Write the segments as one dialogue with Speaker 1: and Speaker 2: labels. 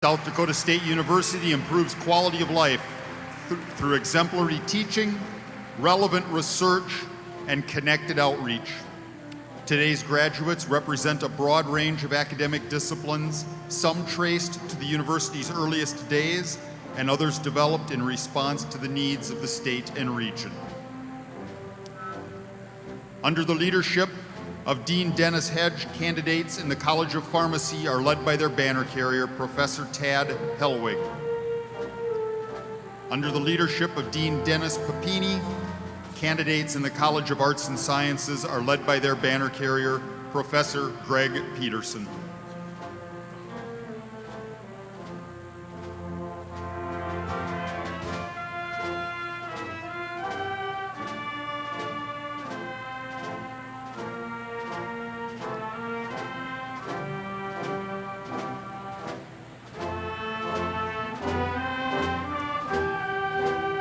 Speaker 1: South Dakota State University improves quality of life through exemplary teaching, relevant research, and connected outreach. Today's graduates represent a broad range of academic disciplines, some traced to the university's earliest days, and others developed in response to the needs of the state and region. Under the leadership of Dean Dennis Hedge, candidates in the College of Pharmacy are led by their banner carrier, Professor Tad Helwig. Under the leadership of Dean Dennis Papini, candidates in the College of Arts and Sciences are led by their banner carrier, Professor Greg Peterson.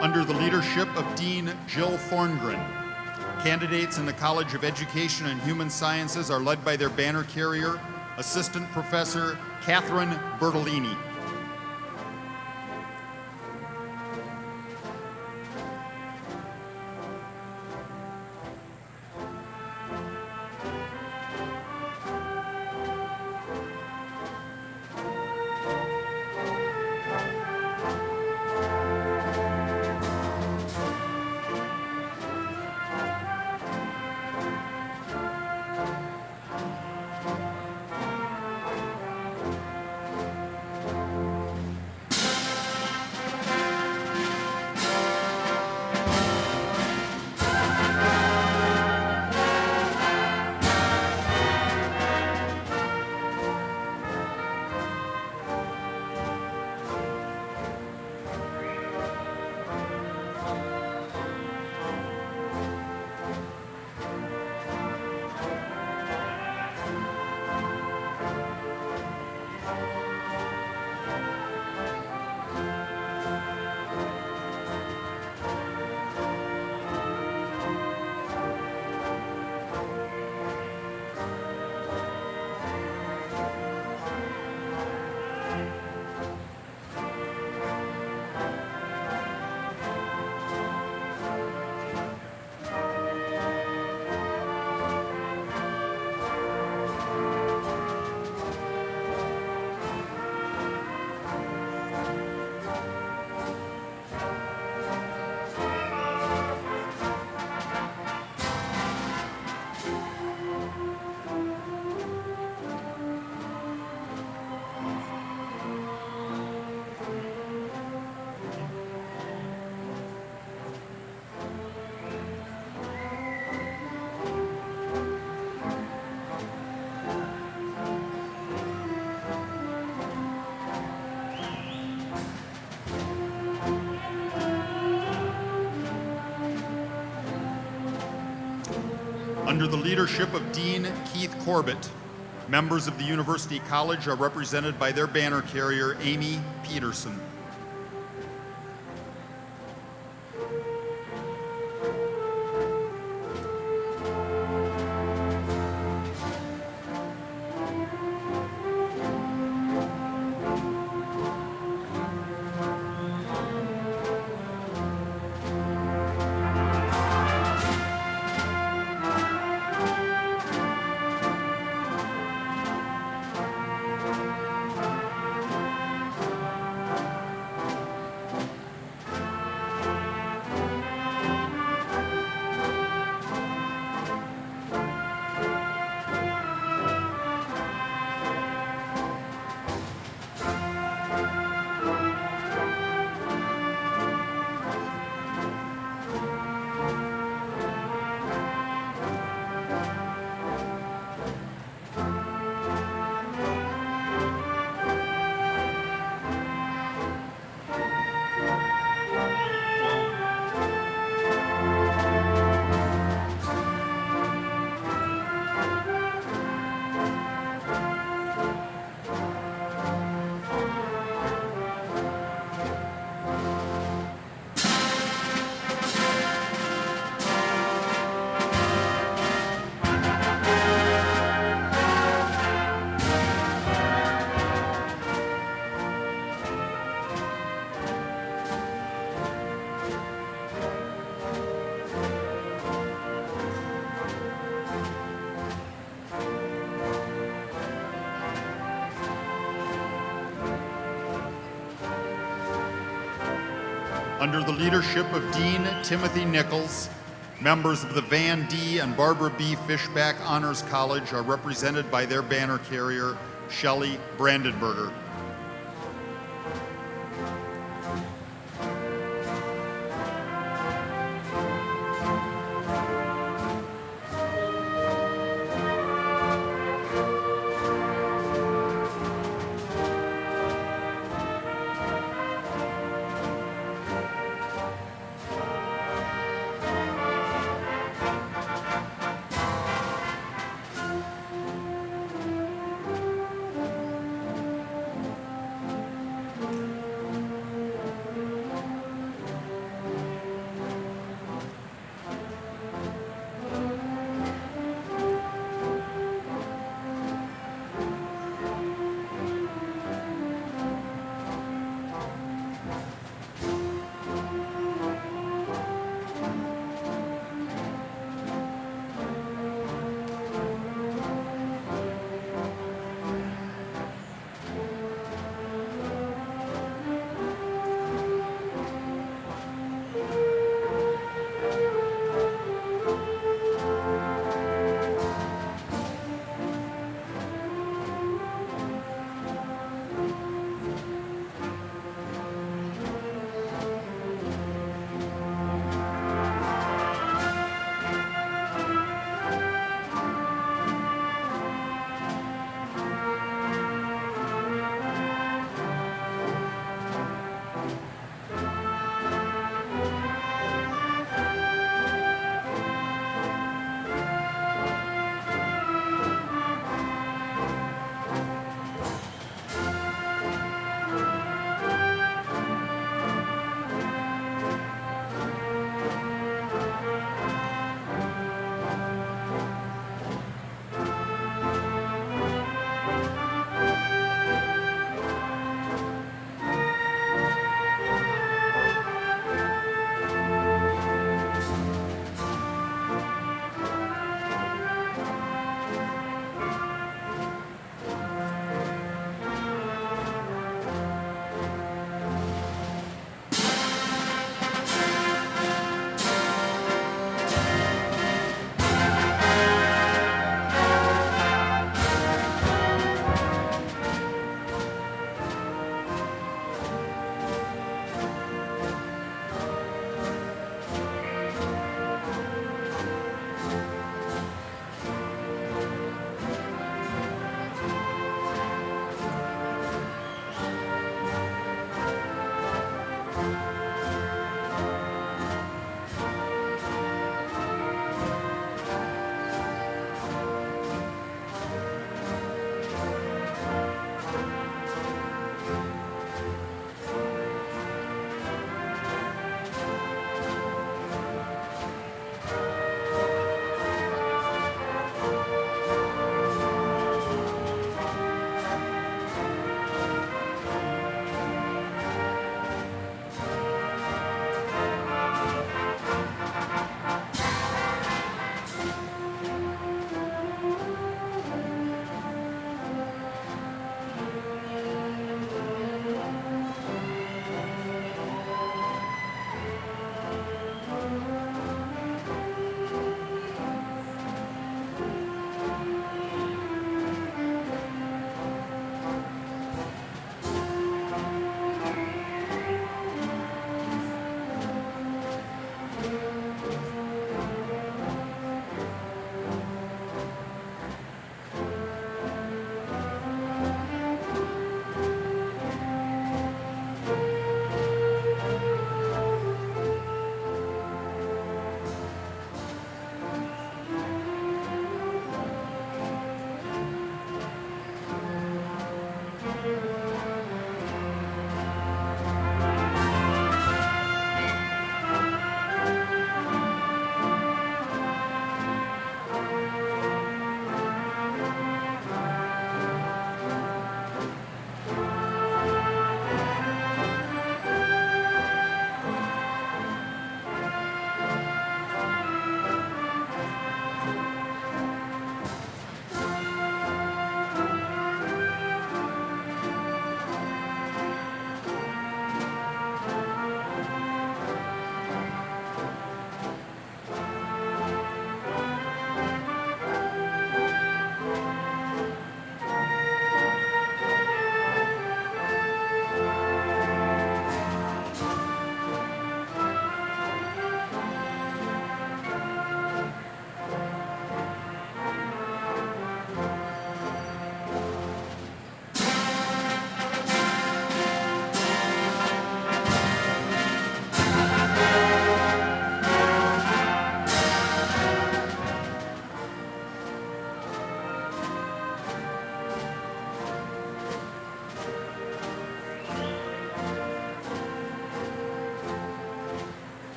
Speaker 1: Under the leadership of Dean Jill Thorngren, candidates in the College of Education and Human Sciences are led by their banner carrier, Assistant Professor Catherine Bertolini. Under the leadership of Dean Keith Corbett, members of the University College are represented by their banner carrier, Amy Peterson. Under the leadership of Dean Timothy Nichols, members of the Van D. and Barbara B. Fishback Honors College are represented by their banner carrier, Shelley Brandenberger.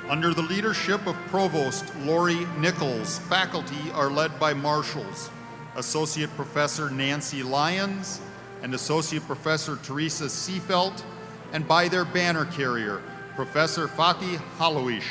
Speaker 1: Under the leadership of Provost Lori Nichols, faculty are led by marshals, Associate Professor Nancy Lyons and Associate Professor Teresa Seefelt, and by their banner carrier, Professor Fatih Haloish.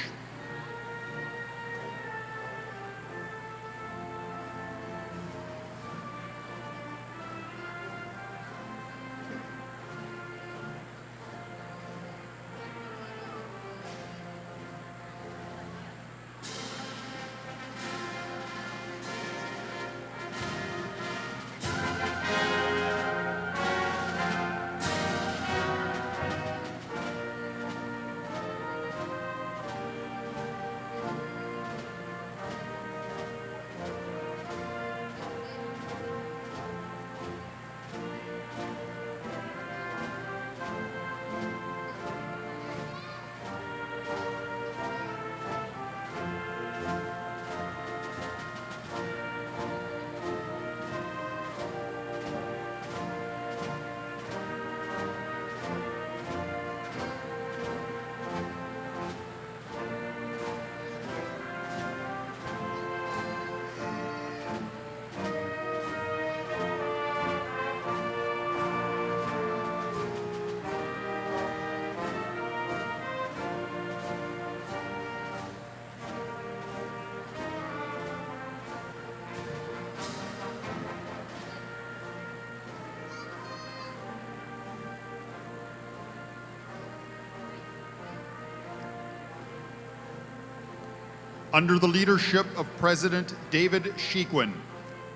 Speaker 1: Under the leadership of President David Sheequin,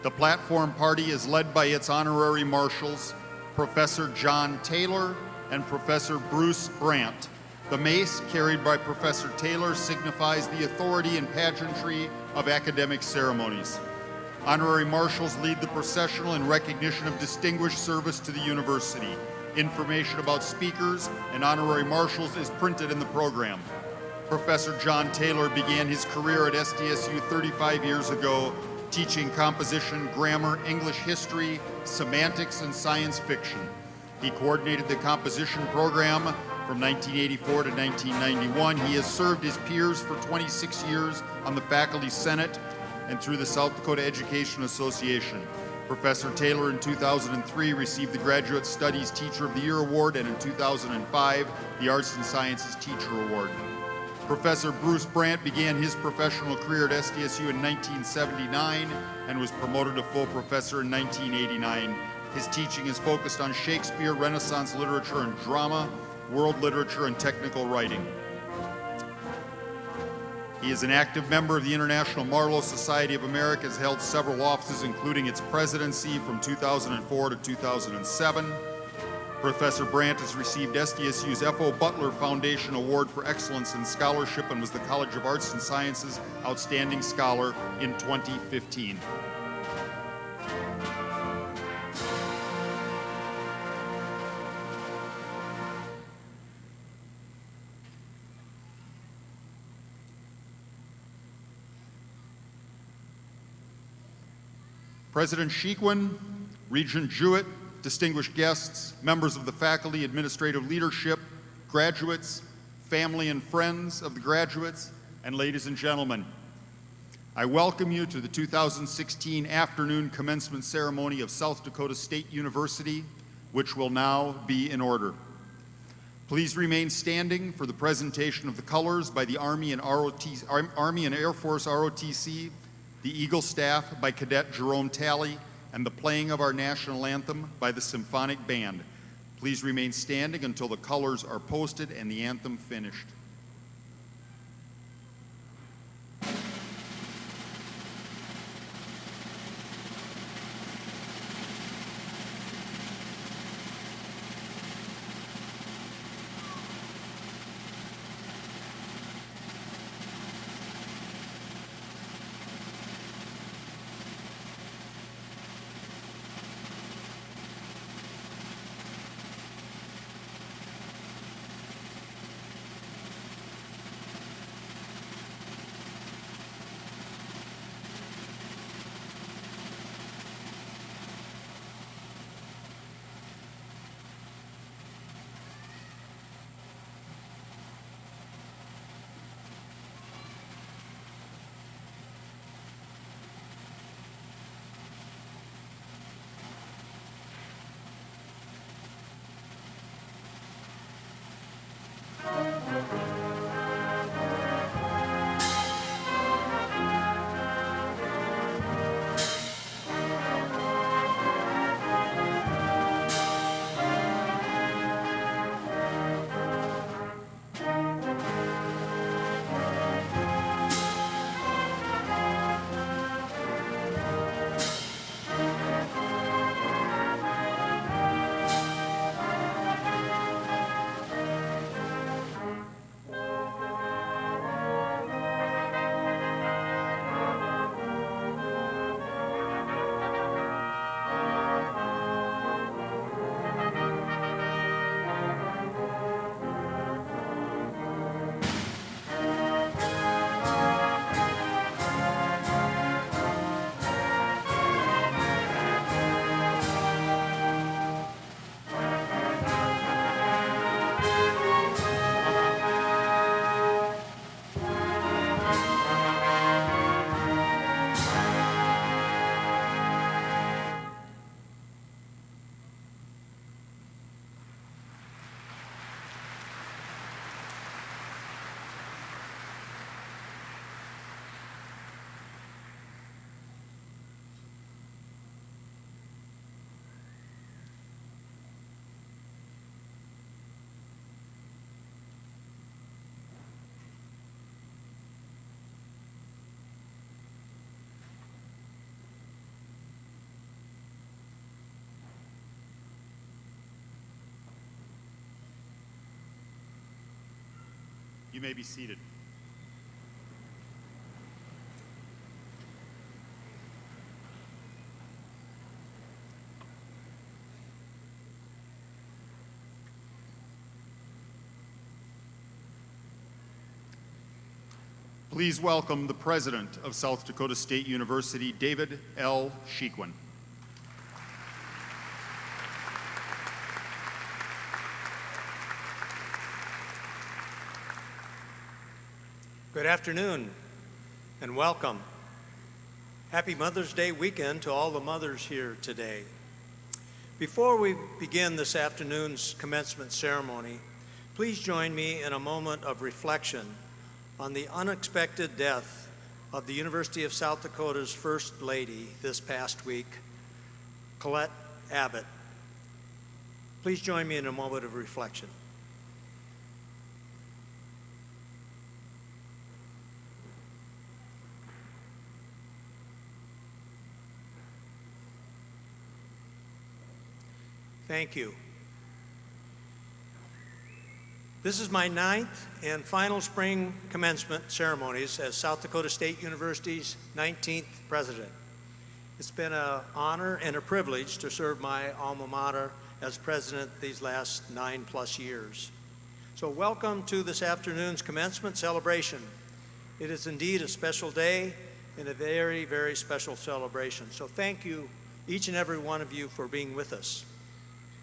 Speaker 1: the platform party is led by its honorary marshals, Professor John Taylor and Professor Bruce Brandt. The mace carried by Professor Taylor signifies the authority and pageantry of academic ceremonies. Honorary marshals lead the processional in recognition of distinguished service to the university. Information about speakers and honorary marshals is printed in the program. Professor John Taylor began his career at SDSU 35 years ago, teaching composition, grammar, English history, semantics, and science fiction. He coordinated the composition program from 1984 to 1991. He has served his peers for 26 years on the Faculty Senate and through the South Dakota Education Association. Professor Taylor in 2003 received the Graduate Studies Teacher of the Year Award, and in 2005, the Arts and Sciences Teacher Award. Professor Bruce Brandt began his professional career at SDSU in 1979 and was promoted to full professor in 1989. His teaching is focused on Shakespeare, Renaissance literature and drama, world literature, and technical writing. He is an active member of the International Marlowe Society of America, has held several offices, including its presidency from 2004 to 2007. Professor Brandt has received SDSU's F.O. Butler Foundation Award for Excellence in Scholarship and was the College of Arts and Sciences Outstanding Scholar in 2015. President Sheequin, Regent Jewett, distinguished guests, members of the faculty, administrative leadership, graduates, family and friends of the graduates, and ladies and gentlemen, I welcome you to the 2016 afternoon commencement ceremony of South Dakota State University, which will now be in order. Please remain standing for the presentation of the colors by the Army and Air Force ROTC, the Eagle Staff by Cadet Jerome Talley, and the playing of our national anthem by the Symphonic Band. Please remain standing until the colors are posted and the anthem finished. You may be seated. Please welcome the President of South Dakota State University, David L. Sheequin.
Speaker 2: Good afternoon and welcome. Happy Mother's Day weekend to all the mothers here today. Before we begin this afternoon's commencement ceremony, please join me in a moment of reflection on the unexpected death of the University of South Dakota's First Lady this past week, Colette Abbott. Please join me in a moment of reflection. Thank you. This is my 9th and final spring commencement ceremonies as South Dakota State University's 19th president. It's been an honor and a privilege to serve my alma mater as president these last 9+ years. So welcome to this afternoon's commencement celebration. It is indeed a special day and a very, very special celebration. So thank you, each and every one of you, for being with us.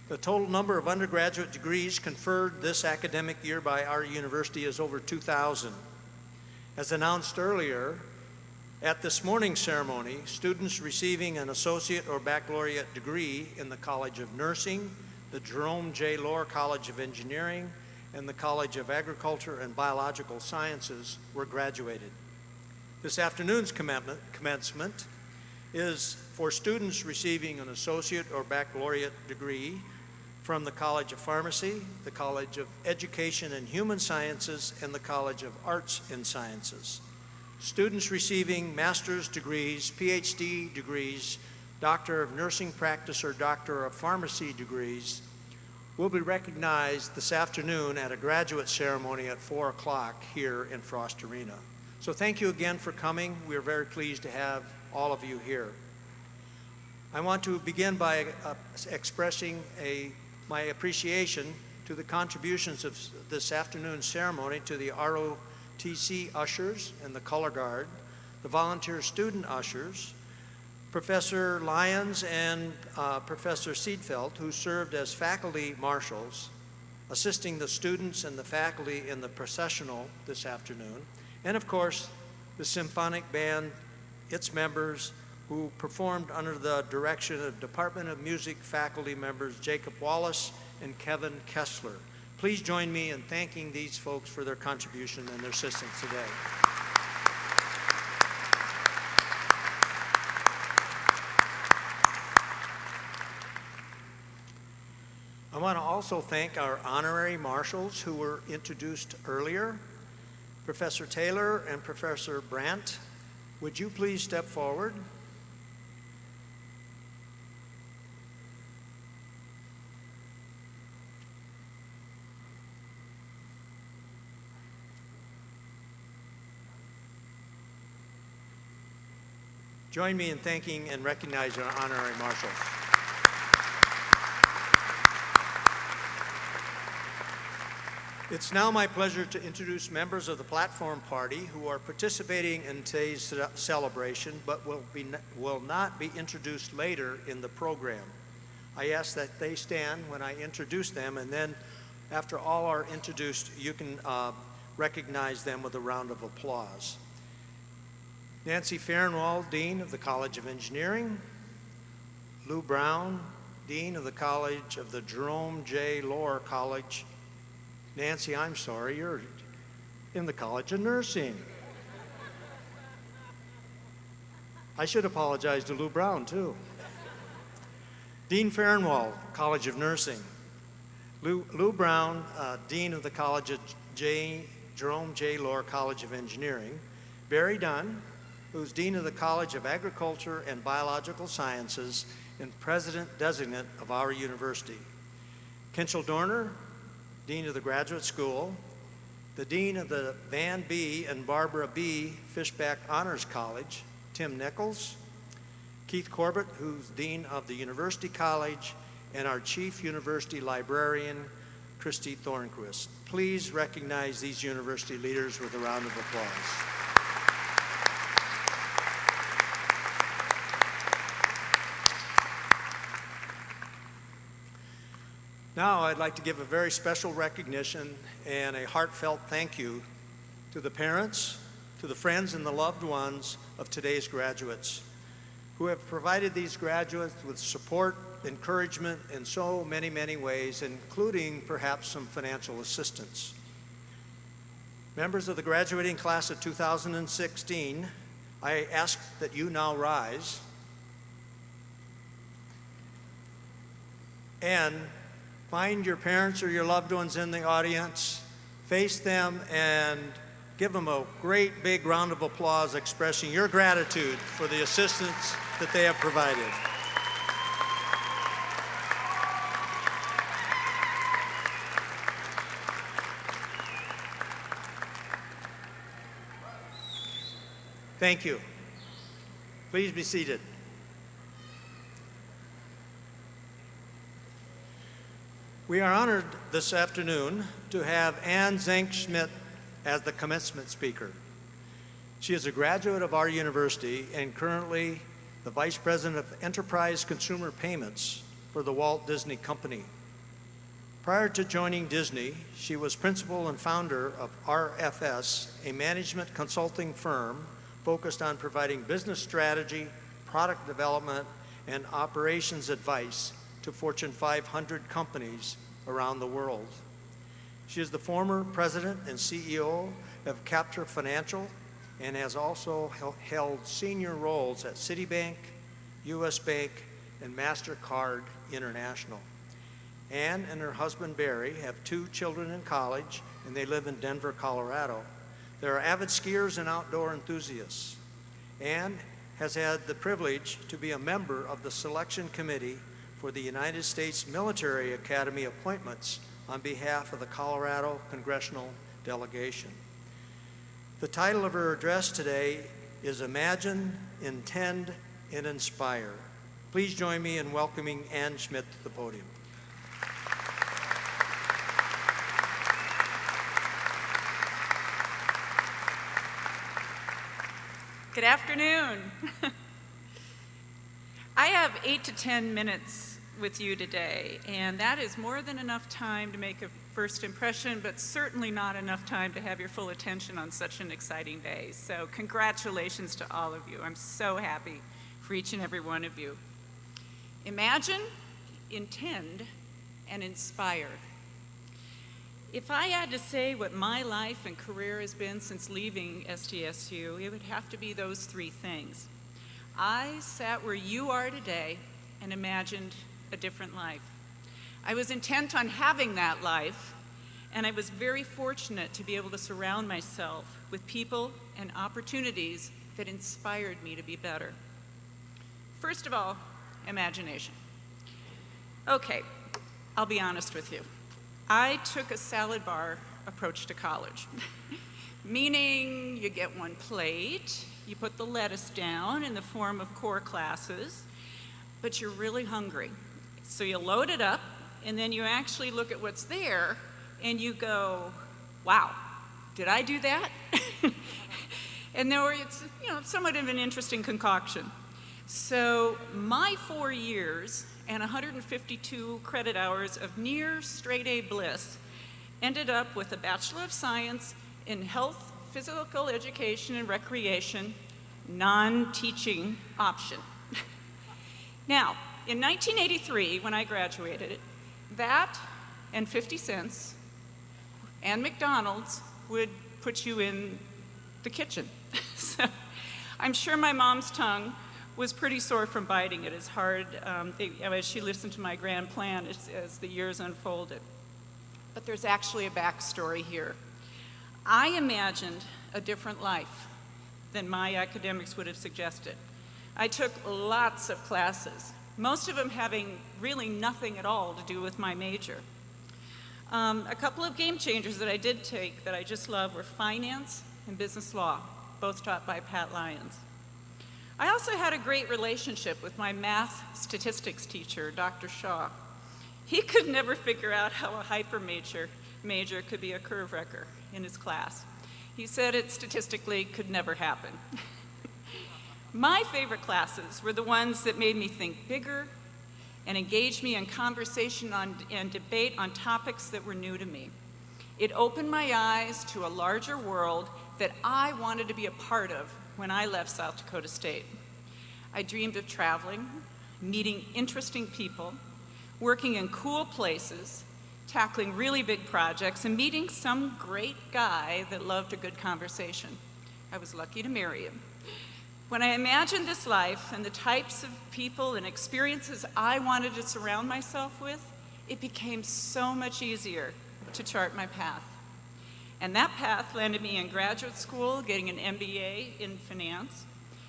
Speaker 2: The total number of undergraduate degrees conferred this academic year by our university is over 2,000. As announced earlier, at this morning's ceremony, students receiving an associate or baccalaureate degree in the College of Nursing, the Jerome J. Lohr College of Engineering, and the College of Agriculture and Biological Sciences were graduated. This afternoon's commencement is for students receiving an associate or baccalaureate degree from the College of Pharmacy, the College of Education and Human Sciences, and the College of Arts and Sciences. Students receiving master's degrees, PhD degrees, Doctor of Nursing Practice or Doctor of Pharmacy degrees will be recognized this afternoon at a graduate ceremony at 4 o'clock here in Frost Arena. So thank you again for coming. We are very pleased to have all of you here. I want to begin by expressing my appreciation to the contributions of this afternoon's ceremony to the ROTC ushers and the color guard, the volunteer student ushers, Professor Lyons and Professor Seidfeld, who served as faculty marshals, assisting the students and the faculty in the processional this afternoon, and of course, the symphonic band, its members, who performed under the direction of Department of Music faculty members Jacob Wallace and Kevin Kessler. Please join me in thanking these folks for their contribution and their assistance today. I want to also thank our honorary marshals who were introduced earlier. Professor Taylor and Professor Brandt, would you please step forward? Join me in thanking and recognizing our honorary marshals. It's now my pleasure to introduce members of the platform party who are participating in today's celebration, but will not be introduced later in the program. I ask that they stand when I introduce them, and then after all are introduced, you can recognize them with a round of applause. Nancy Farnwell, Dean of the College of Engineering. Lou Brown, Dean of the College of the Jerome J. Lohr College. Nancy, I'm sorry, you're in the College of Nursing. I should apologize to Lou Brown, too. Dean Farnwell, College of Nursing. Lou Brown, Dean of the College of Jerome J. Lohr College of Engineering. Barry Dunn, who's Dean of the College of Agriculture and Biological Sciences and President-Designate of our university. Kinchel Dorner, Dean of the Graduate School. the Dean of the Van B. and Barbara B. Fishback Honors College, Tim Nichols, Keith Corbett, who's Dean of the University College, and our Chief University Librarian, Christy Thornquist. Please recognize these university leaders with a round of applause. Now I'd like to give a very special recognition and a heartfelt thank you to the parents, to the friends and the loved ones of today's graduates who have provided these graduates with support, encouragement in so many, many ways, including perhaps some financial assistance. Members of the graduating class of 2016, I ask that you now rise and find your parents or your loved ones in the audience, face them, and give them a great big round of applause expressing your gratitude for the assistance that they have provided. Thank you. Please be seated. We are honored this afternoon to have Ann Zank-Schmidt as the commencement speaker. She is a graduate of our university and currently the Vice President of Enterprise Consumer Payments for the Walt Disney Company. Prior to joining Disney, she was principal and founder of RFS, a management consulting firm focused on providing business strategy, product development, and operations advice to Fortune 500 companies around the world. She is the former president and CEO of Capture Financial and has also held senior roles at Citibank, US Bank, and MasterCard International. Ann and her husband Barry have 2 children in college and they live in Denver, Colorado. They are avid skiers and outdoor enthusiasts. Ann has had the privilege to be a member of the selection committee for the United States Military Academy appointments on behalf of the Colorado Congressional Delegation. The title of her address today is Imagine, Intend, and Inspire. Please join me in welcoming Ann Schmidt to the podium.
Speaker 3: Good afternoon. I have 8 to 10 minutes with you today, and that is more than enough time to make a first impression, but certainly not enough time to have your full attention on such an exciting day. So congratulations to all of you. I'm so happy for each and every one of you. Imagine, intend, and inspire. If I had to say what my life and career has been since leaving SDSU, it would have to be those 3 things. I sat where you are today and imagined a different life. I was intent on having that life, and I was very fortunate to be able to surround myself with people and opportunities that inspired me to be better. First of all, imagination. Okay, I'll be honest with you. I took a salad bar approach to college, meaning you get one plate, you put the lettuce down in the form of core classes, but you're really hungry. So you load it up, and then you actually look at what's there, and you go, wow, did I do that? And it's somewhat of an interesting concoction. So my 4 years and 152 credit hours of near straight A bliss ended up with a Bachelor of Science in Health, Physical Education, and Recreation, non-teaching option. Now, in 1983, when I graduated, that and 50 cents and McDonald's would put you in the kitchen. So I'm sure my mom's tongue was pretty sore from biting it as hard as she listened to my grand plan as the years unfolded. But there's actually a backstory here. I imagined a different life than my academics would have suggested. I took lots of classes, most of them having really nothing at all to do with my major. A couple of game changers that I did take that I just love were finance and business law, both taught by Pat Lyons. I also had a great relationship with my math statistics teacher, Dr. Shaw. He could never figure out how a hyper major could be a curve wrecker in his class. He said it statistically could never happen. My favorite classes were the ones that made me think bigger and engaged me in conversation and debate on topics that were new to me. It opened my eyes to a larger world that I wanted to be a part of when I left South Dakota State. I dreamed of traveling, meeting interesting people, working in cool places, tackling really big projects, and meeting some great guy that loved a good conversation. I was lucky to marry him. When I imagined this life and the types of people and experiences I wanted to surround myself with, it became so much easier to chart my path. And that path landed me in graduate school, getting an MBA in finance,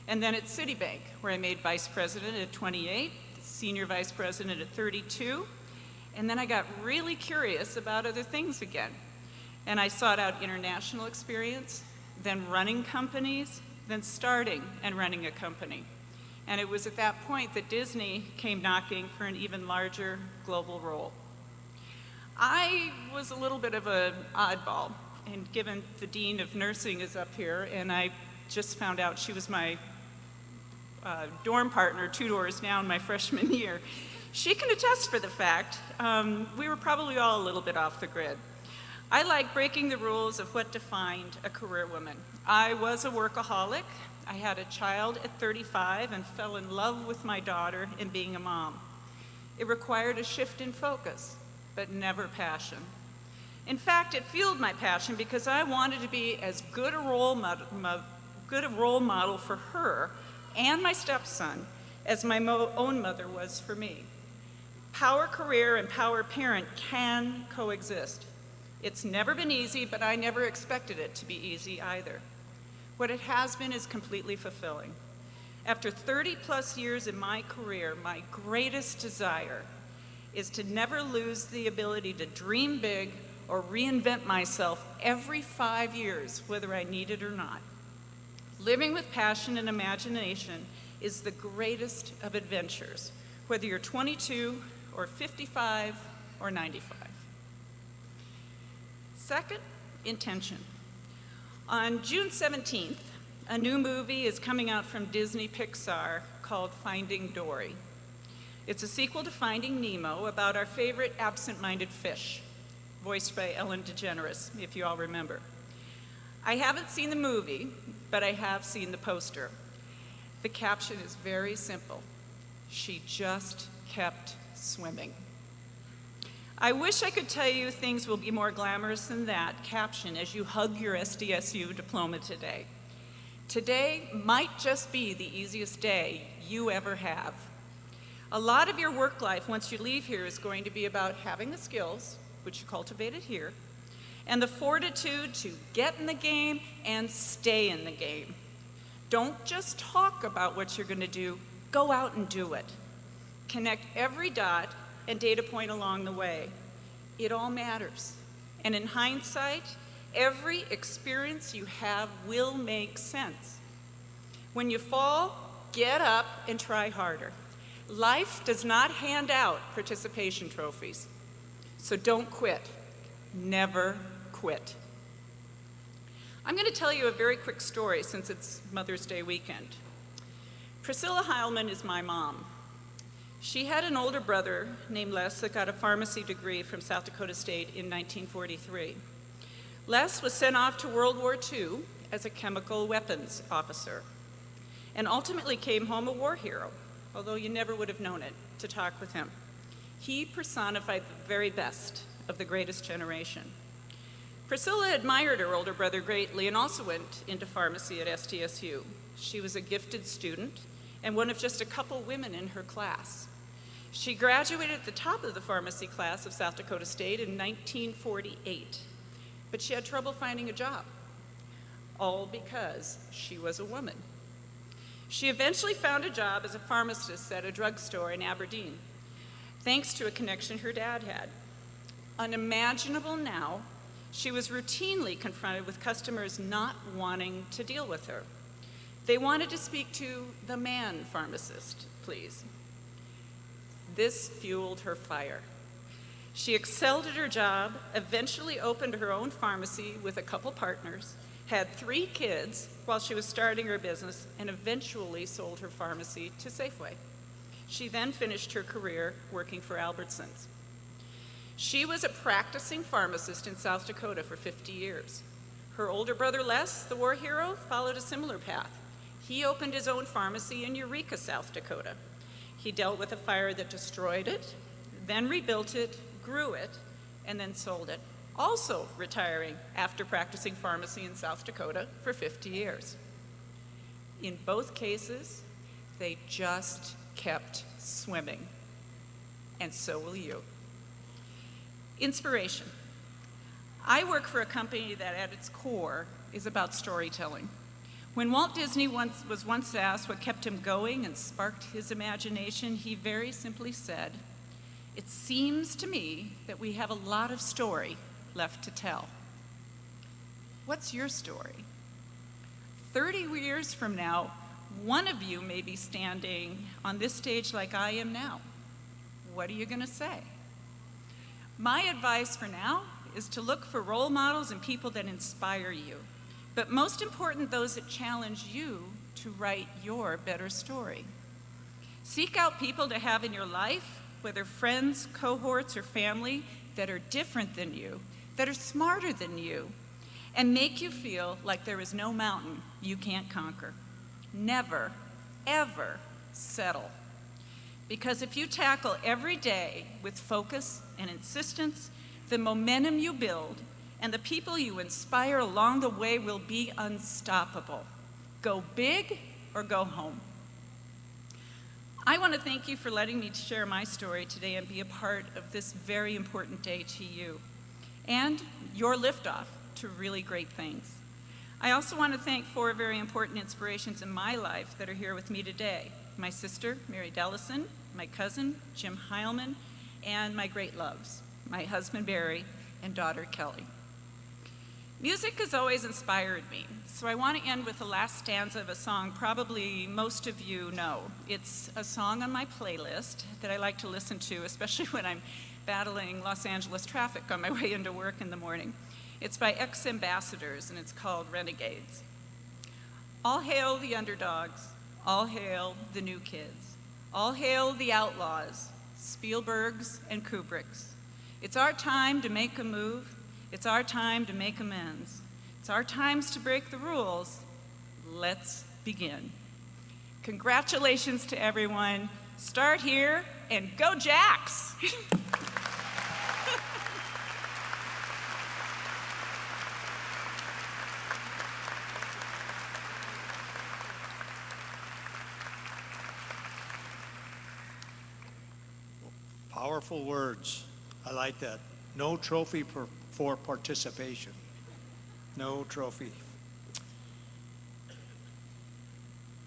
Speaker 3: and then at Citibank, where I made vice president at 28, senior vice president at 32, and then I got really curious about other things again. And I sought out international experience, then running companies, then starting and running a company. And it was at that point that Disney came knocking for an even larger global role. I was a little bit of an oddball, and given the dean of nursing is up here, and I just found out she was my dorm partner 2 doors down my freshman year, she can attest for the fact we were probably all a little bit off the grid. I like breaking the rules of what defined a career woman. I was a workaholic. I had a child at 35 and fell in love with my daughter and being a mom. It required a shift in focus, but never passion. In fact, it fueled my passion because I wanted to be as good a role model for her and my stepson as my own mother was for me. Power career and power parent can coexist. It's never been easy, but I never expected it to be easy either. What it has been is completely fulfilling. After 30+ years in my career, my greatest desire is to never lose the ability to dream big or reinvent myself every 5 years, whether I need it or not. Living with passion and imagination is the greatest of adventures, whether you're 22 or 55 or 95. Second, intention. On June 17th, a new movie is coming out from Disney Pixar called Finding Dory. It's a sequel to Finding Nemo about our favorite absent-minded fish, voiced by Ellen DeGeneres, if you all remember. I haven't seen the movie, but I have seen the poster. The caption is very simple. She just kept swimming. I wish I could tell you things will be more glamorous than that caption as you hug your SDSU diploma today. Today might just be the easiest day you ever have. A lot of your work life once you leave here is going to be about having the skills, which you cultivated here, and the fortitude to get in the game and stay in the game. Don't just talk about what you're going to do, go out and do it. Connect every dot and data point along the way. It all matters. And in hindsight, every experience you have will make sense. When you fall, get up and try harder. Life does not hand out participation trophies. So don't quit. Never quit. I'm going to tell you a very quick story since it's Mother's Day weekend. Priscilla Heilman is my mom. She had an older brother named Les that got a pharmacy degree from South Dakota State in 1943. Les was sent off to World War II as a chemical weapons officer and ultimately came home a war hero, although you never would have known it to talk with him. He personified the very best of the greatest generation. Priscilla admired her older brother greatly and also went into pharmacy at SDSU. She was a gifted student and one of just a couple women in her class. She graduated at the top of the pharmacy class of South Dakota State in 1948, but she had trouble finding a job, all because she was a woman. She eventually found a job as a pharmacist at a drugstore in Aberdeen, thanks to a connection her dad had. Unimaginable now, she was routinely confronted with customers not wanting to deal with her. They wanted to speak to the man pharmacist, please. This fueled her fire. She excelled at her job, eventually opened her own pharmacy with a couple partners, had 3 kids while she was starting her business, and eventually sold her pharmacy to Safeway. She then finished her career working for Albertsons. She was a practicing pharmacist in South Dakota for 50 years. Her older brother Les, the war hero, followed a similar path. He opened his own pharmacy in Eureka, South Dakota. He dealt with a fire that destroyed it, then rebuilt it, grew it, and then sold it, also retiring after practicing pharmacy in South Dakota for 50 years. In both cases, they just kept swimming, and so will you. Inspiration. I work for a company that at its core is about storytelling. When Walt Disney was once asked what kept him going and sparked his imagination, he very simply said, "It seems to me that we have a lot of story left to tell." What's your story? 30 years from now, one of you may be standing on this stage like I am now. What are you going to say? My advice for now is to look for role models and people that inspire you, but most important, those that challenge you to write your better story. Seek out people to have in your life, whether friends, cohorts, or family, that are different than you, that are smarter than you, and make you feel like there is no mountain you can't conquer. Never, ever settle. Because if you tackle every day with focus and insistence, the momentum you build and the people you inspire along the way will be unstoppable. Go big or go home. I want to thank you for letting me share my story today and be a part of this very important day to you and your liftoff to really great things. I also want to thank 4 very important inspirations in my life that are here with me today. My sister, Mary Dellison, my cousin, Jim Heilman, and my great loves, my husband, Barry, and daughter, Kelly. Music has always inspired me, so I want to end with the last stanza of a song probably most of you know. It's a song on my playlist that I like to listen to, especially when I'm battling Los Angeles traffic on my way into work in the morning. It's by ex-ambassadors, and it's called Renegades. All hail the underdogs, all hail the new kids, all hail the outlaws, Spielbergs and Kubricks. It's our time to make a move. It's our time to make amends. It's our times to break the rules. Let's begin. Congratulations to everyone. Start here and go Jacks!
Speaker 2: Powerful words. I like that. No trophy for participation. No trophy.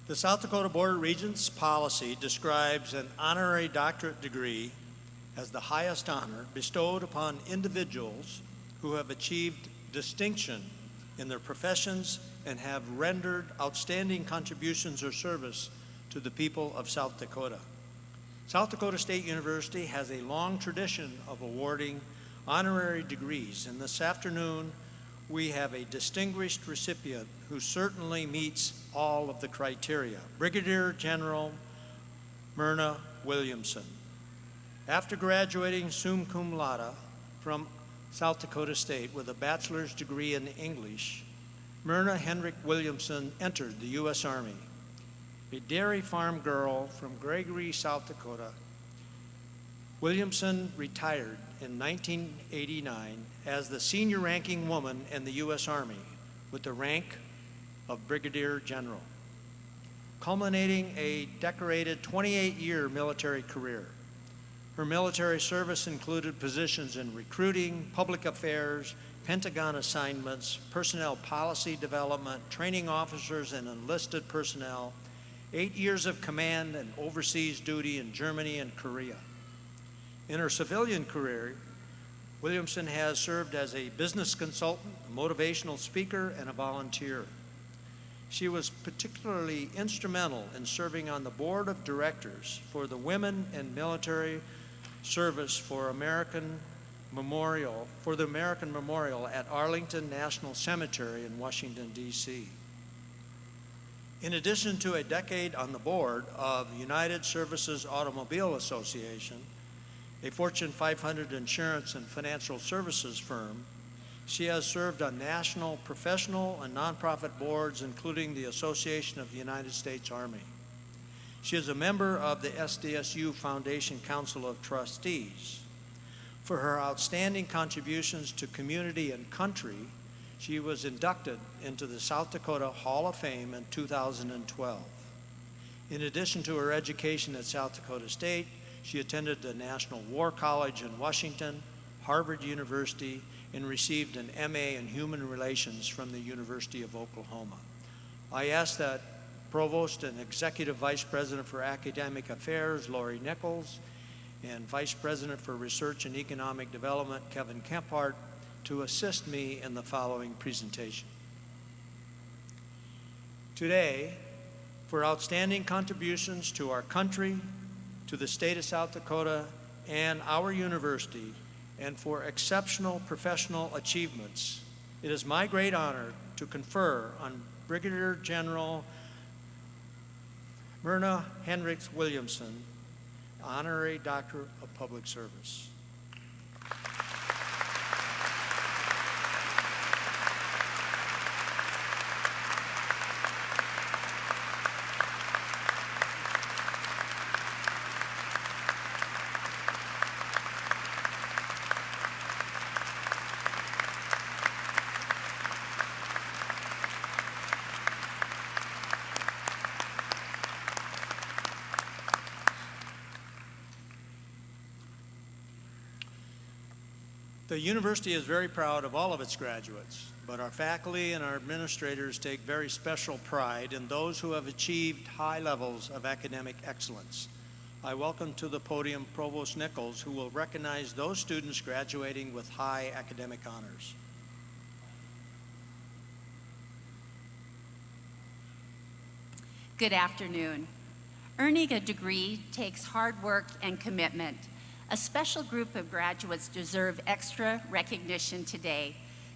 Speaker 2: The South Dakota Board of Regents policy describes an honorary doctorate degree as the highest honor bestowed upon individuals who have achieved distinction in their professions and have rendered outstanding contributions or service to the people of South Dakota. South Dakota State University has a long tradition of awarding honorary degrees, and this afternoon we have a distinguished recipient who certainly meets all of the criteria, Brigadier General Myrna Williamson. After graduating summa cum laude from South Dakota State with a bachelor's degree in English, Myrna Henrik Williamson entered the U.S. Army. A dairy farm girl from Gregory, South Dakota, Williamson retired in 1989 as the senior ranking woman in the U.S. Army with the rank of Brigadier General, culminating a decorated 28-year military career. Her military service included positions in recruiting, public affairs, Pentagon assignments, personnel policy development, training officers and enlisted personnel, 8 years of command and overseas duty in Germany and Korea. In her civilian career, Williamson has served as a business consultant, a motivational speaker, and a volunteer. She was particularly instrumental in serving on the board of directors for the Women in Military Service for the American Memorial at Arlington National Cemetery in Washington, D.C. In addition to a decade on the board of United Services Automobile Association, a Fortune 500 insurance and financial services firm, she has served on national, professional, and nonprofit boards, including the Association of the United States Army. She is a member of the SDSU Foundation Council of Trustees. For her outstanding contributions to community and country, she was inducted into the South Dakota Hall of Fame in 2012. In addition to her education at South Dakota State, she attended the National War College in Washington, Harvard University, and received an MA in Human Relations from the University of Oklahoma. I ask that Provost and Executive Vice President for Academic Affairs, Lori Nichols, and Vice President for Research and Economic Development, Kevin Kemphart, to assist me in the following presentation. Today, for outstanding contributions to our country, to the state of South Dakota, and our university, and for exceptional professional achievements, it is my great honor to confer on Brigadier General Myrna Hendricks Williamson, Honorary Doctor of Public Service. The university is very proud of all of its graduates, but our faculty and our administrators take very special pride in those who have achieved high levels of academic excellence. I welcome to the podium Provost Nichols, who will recognize those students graduating with high academic honors.
Speaker 4: Good afternoon. Earning a degree takes hard work and commitment. A special group of graduates deserve extra recognition today.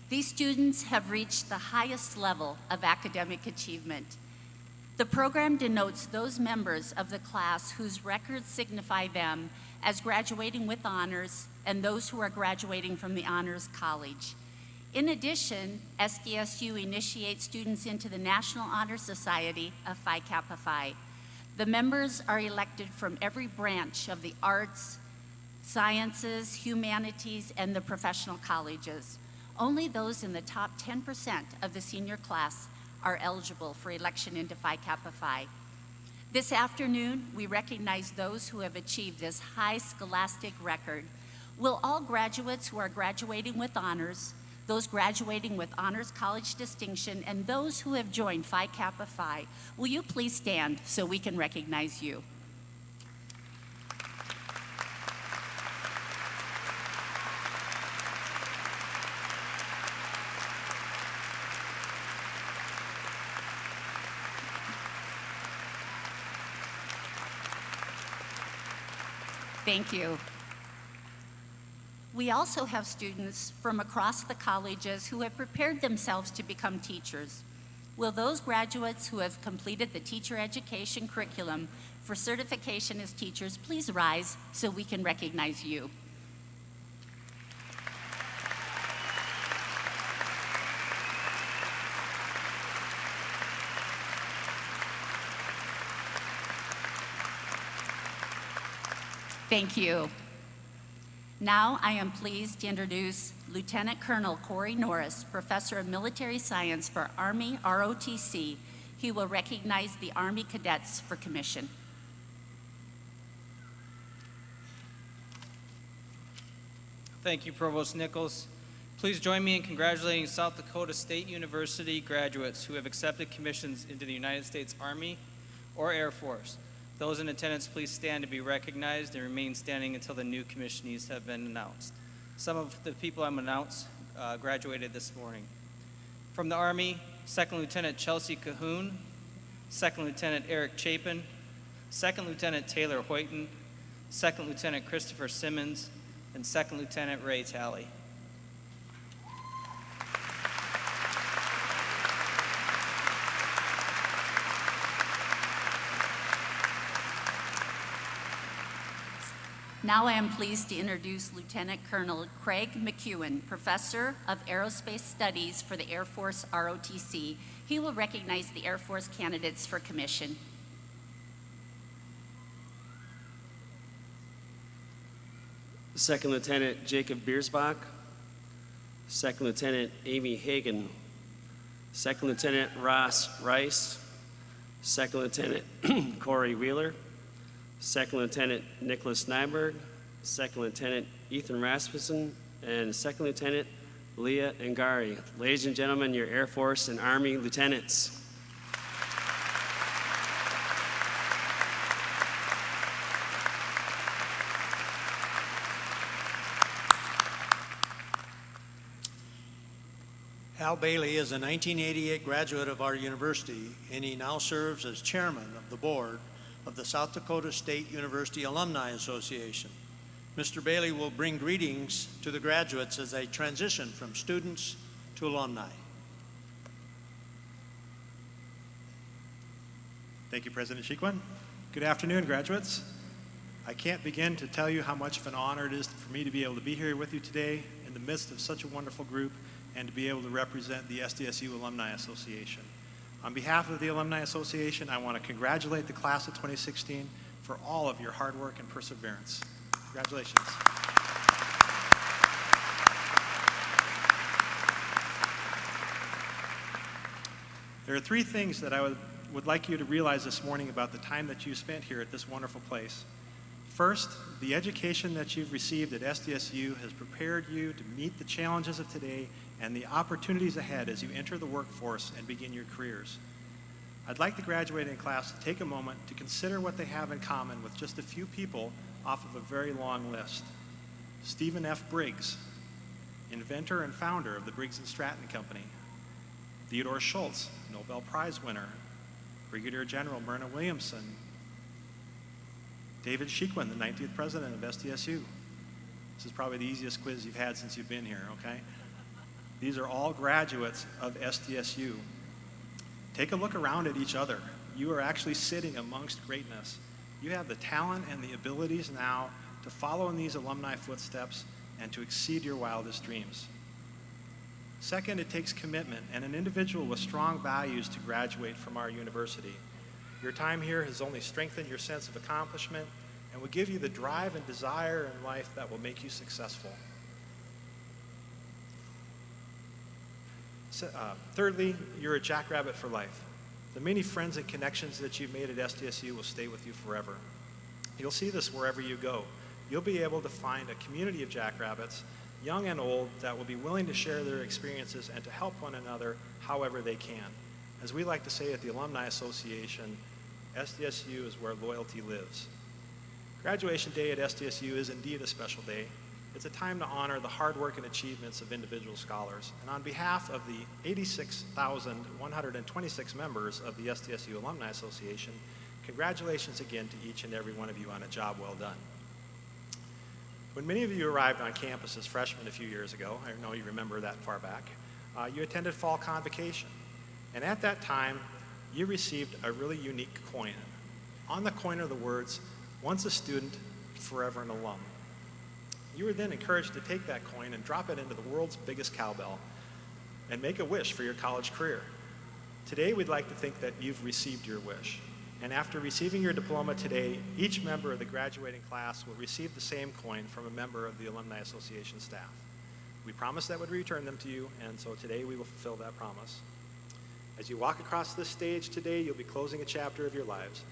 Speaker 4: These students have reached the highest level of academic achievement. The program denotes those members of the class whose records signify them as graduating with honors and those who are graduating from the Honors College. In addition, SDSU initiates students into the National Honor Society of Phi Kappa Phi. The members are elected from every branch of the arts, sciences, humanities, and the professional colleges. Only those in the top 10% of the senior class are eligible for election into Phi Kappa Phi. This afternoon, we recognize those who have achieved this high scholastic record. Will all graduates who are graduating with honors, those graduating with honors college distinction, and those who have joined Phi Kappa Phi, will you please stand so we can recognize you? Thank you. We also have students from across the colleges who have prepared themselves to become teachers. Will those graduates who have completed the teacher education curriculum for certification as teachers please rise so we can recognize you? Thank you. Now I am pleased to introduce Lieutenant Colonel Corey Norris, Professor of Military Science for Army ROTC. He will recognize the Army cadets for commission.
Speaker 5: Thank you, Provost Nichols. Please join me in congratulating South Dakota State University graduates who have accepted commissions into the United States Army or Air Force. Those in attendance, please stand to be recognized and remain standing until the new commissionees have been announced. Some of the people I'm announced graduated this morning. From the Army, 2nd Lieutenant Chelsea Cahoon, 2nd Lieutenant Eric Chapin, 2nd Lieutenant Taylor Hoyton, 2nd Lieutenant Christopher Simmons, and 2nd Lieutenant Ray Talley.
Speaker 4: Now I am pleased to introduce Lieutenant Colonel Craig McEwen, Professor of Aerospace Studies for the Air Force ROTC. He will recognize the Air Force candidates for commission.
Speaker 6: Second Lieutenant Jacob Biersbach, Second Lieutenant Amy Hagan, Second Lieutenant Ross Rice, Second Lieutenant Corey Wheeler, Second Lieutenant Nicholas Nyberg, Second Lieutenant Ethan Rasmussen, and Second Lieutenant Leah Ngari. Ladies and gentlemen, your Air Force and Army lieutenants.
Speaker 2: Al Bailey is a 1988 graduate of our university, and he now serves as chairman of the board of the South Dakota State University Alumni Association. Mr. Bailey will bring greetings to the graduates as they transition from students to alumni.
Speaker 7: Thank you, President Chiquin. Good afternoon, graduates. I can't begin to tell you how much of an honor it is for me to be able to be here with you today in the midst of such a wonderful group and to be able to represent the SDSU Alumni Association. On behalf of the Alumni Association, I want to congratulate the class of 2016 for all of your hard work and perseverance. Congratulations. There are three things that I would like you to realize this morning about the time that you spent here at this wonderful place. First, the education that you've received at SDSU has prepared you to meet the challenges of today and the opportunities ahead as you enter the workforce and begin your careers. I'd like the graduating class to take a moment to consider what they have in common with just a few people off of a very long list. Stephen F. Briggs, inventor and founder of the Briggs & Stratton Company. Theodore Schultz, Nobel Prize winner. Brigadier General Myrna Williamson. David Chiquin, the 19th president of SDSU. This is probably the easiest quiz you've had since you've been here, okay? These are all graduates of SDSU. Take a look around at each other. You are actually sitting amongst greatness. You have the talent and the abilities now to follow in these alumni footsteps and to exceed your wildest dreams. Second, it takes commitment and an individual with strong values to graduate from our university. Your time here has only strengthened your sense of accomplishment and will give you the drive and desire in life that will make you successful. Thirdly, you're a jackrabbit for life. The many friends and connections that you've made at SDSU will stay with you forever. You'll see this wherever you go. You'll be able to find a community of jackrabbits, young and old, that will be willing to share their experiences and to help one another however they can. As we like to say at the Alumni Association, SDSU is where loyalty lives. Graduation day at SDSU is indeed a special day. It's a time to honor the hard work and achievements of individual scholars. And on behalf of the 86,126 members of the SDSU Alumni Association, congratulations again to each and every one of you on a job well done. When many of you arrived on campus as freshmen a few years ago, I know you remember that far back, you attended fall convocation. And at that time, you received a really unique coin. On the coin are the words, "Once a student, forever an alum." You were then encouraged to take that coin and drop it into the world's biggest cowbell and make a wish for your college career. Today, we'd like to think that you've received your wish. And after receiving your diploma today, each member of the graduating class will receive the same coin from a member of the Alumni Association staff. We promised that we'd return them to you, and so today we will fulfill that promise. As you walk across this stage today, you'll be closing a chapter of your lives.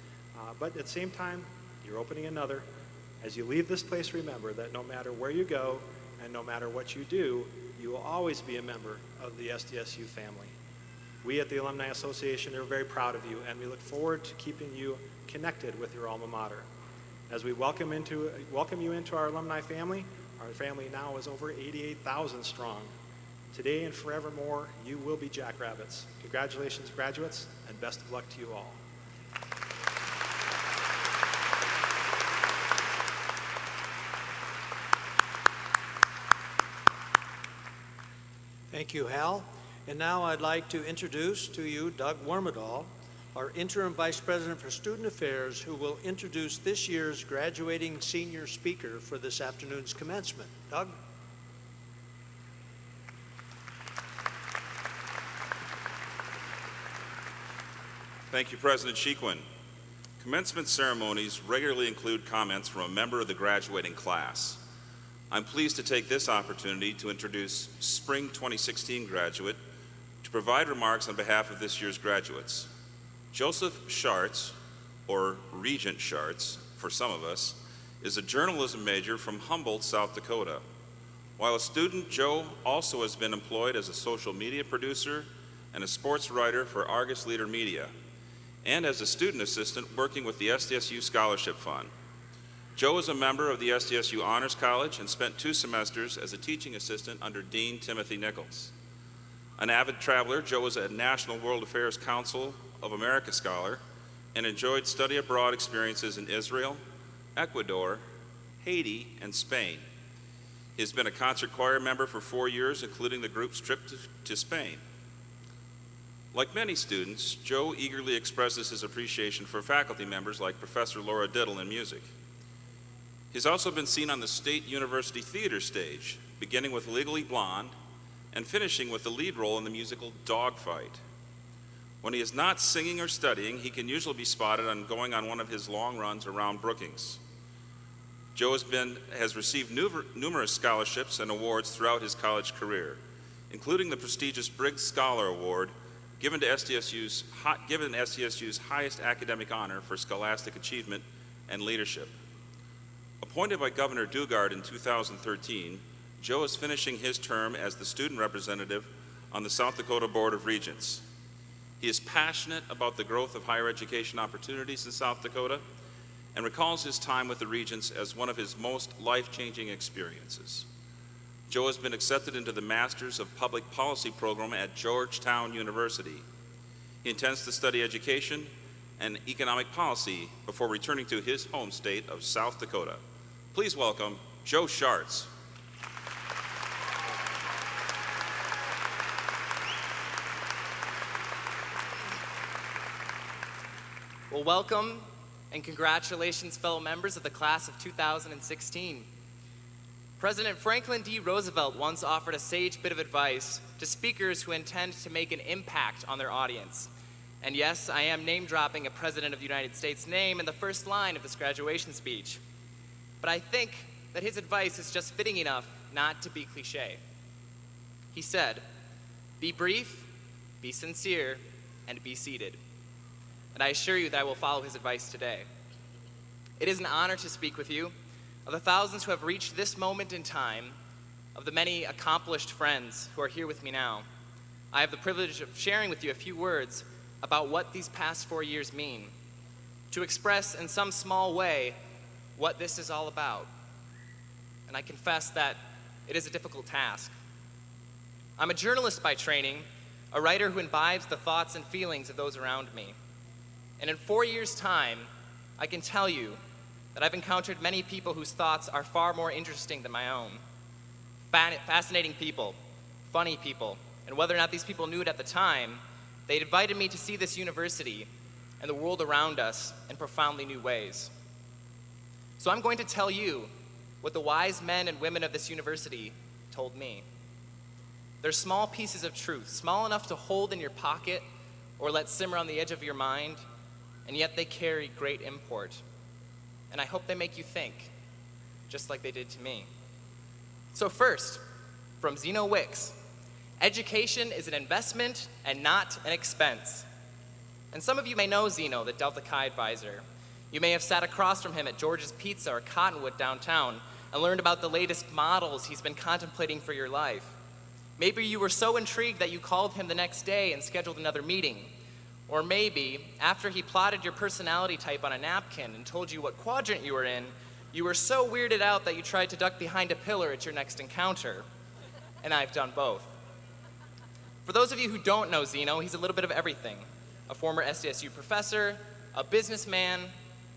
Speaker 7: But at the same time, you're opening another. As you leave this place, remember that no matter where you go and no matter what you do, you will always be a member of the SDSU family. We at the Alumni Association are very proud of you, and we look forward to keeping you connected with your alma mater. As we welcome you into our alumni family, Our family now is over 88,000 strong. Today and forevermore, you will be jackrabbits. Congratulations, graduates, and best of luck to you all.
Speaker 2: Thank you, Hal. And now I'd like to introduce to you Doug Wormadal, our Interim Vice President for Student Affairs, who will introduce this year's graduating senior speaker for this afternoon's commencement. Doug?
Speaker 8: Thank you, President Shequin. Commencement ceremonies regularly include comments from a member of the graduating class. I'm pleased to take this opportunity to introduce Spring 2016 graduate to provide remarks on behalf of this year's graduates. Joseph Schartz, or Regent Schartz for some of us, is a journalism major from Humboldt, South Dakota. While a student, Joe also has been employed as a social media producer and a sports writer for Argus Leader Media, and as a student assistant working with the SDSU Scholarship Fund. Joe is a member of the SDSU Honors College and spent 2 semesters as a teaching assistant under Dean Timothy Nichols. An avid traveler, Joe is a National World Affairs Council of America scholar and enjoyed study abroad experiences in Israel, Ecuador, Haiti, and Spain. He has been a concert choir member for 4 years, including the group's trip to Spain. Like many students, Joe eagerly expresses his appreciation for faculty members like Professor Laura Diddle in music. He's also been seen on the State University theater stage, beginning with Legally Blonde and finishing with the lead role in the musical Dogfight. When he is not singing or studying, he can usually be spotted on going on one of his long runs around Brookings. Joe has received numerous scholarships and awards throughout his college career, including the prestigious Briggs Scholar Award given SDSU's highest academic honor for scholastic achievement and leadership. Appointed by Governor Dugard in 2013, Joe is finishing his term as the student representative on the South Dakota Board of Regents. He is passionate about the growth of higher education opportunities in South Dakota and recalls his time with the Regents as one of his most life-changing experiences. Joe has been accepted into the Masters of Public Policy program at Georgetown University. He intends to study education and economic policy before returning to his home state of South Dakota. Please welcome Joe Schartz.
Speaker 9: Well, welcome and congratulations, fellow members of the class of 2016. President Franklin D. Roosevelt once offered a sage bit of advice to speakers who intend to make an impact on their audience. And yes, I am name-dropping a President of the United States' name in the first line of this graduation speech. But I think that his advice is just fitting enough not to be cliche. He said, "Be brief, be sincere, and be seated." And I assure you that I will follow his advice today. It is an honor to speak with you. Of the thousands who have reached this moment in time, of the many accomplished friends who are here with me now, I have the privilege of sharing with you a few words about what these past 4 years mean, to express in some small way what this is all about. And I confess that it is a difficult task. I'm a journalist by training, a writer who imbibes the thoughts and feelings of those around me. And in 4 years' time, I can tell you that I've encountered many people whose thoughts are far more interesting than my own. Fascinating people, funny people, and whether or not these people knew it at the time, they invited me to see this university and the world around us in profoundly new ways. So I'm going to tell you what the wise men and women of this university told me. They're small pieces of truth, small enough to hold in your pocket or let simmer on the edge of your mind, and yet they carry great import. And I hope they make you think, just like they did to me. So first, from Zeno Wicks, education is an investment and not an expense. And some of you may know Zeno, the Delta Chi advisor. You may have sat across from him at George's Pizza or Cottonwood downtown and learned about the latest models he's been contemplating for your life. Maybe you were so intrigued that you called him the next day and scheduled another meeting. Or maybe, after he plotted your personality type on a napkin and told you what quadrant you were in, You were so weirded out that you tried to duck behind a pillar at your next encounter. And I've done both. For those of you who don't know Zeno, he's a little bit of everything. A former SDSU professor, a businessman,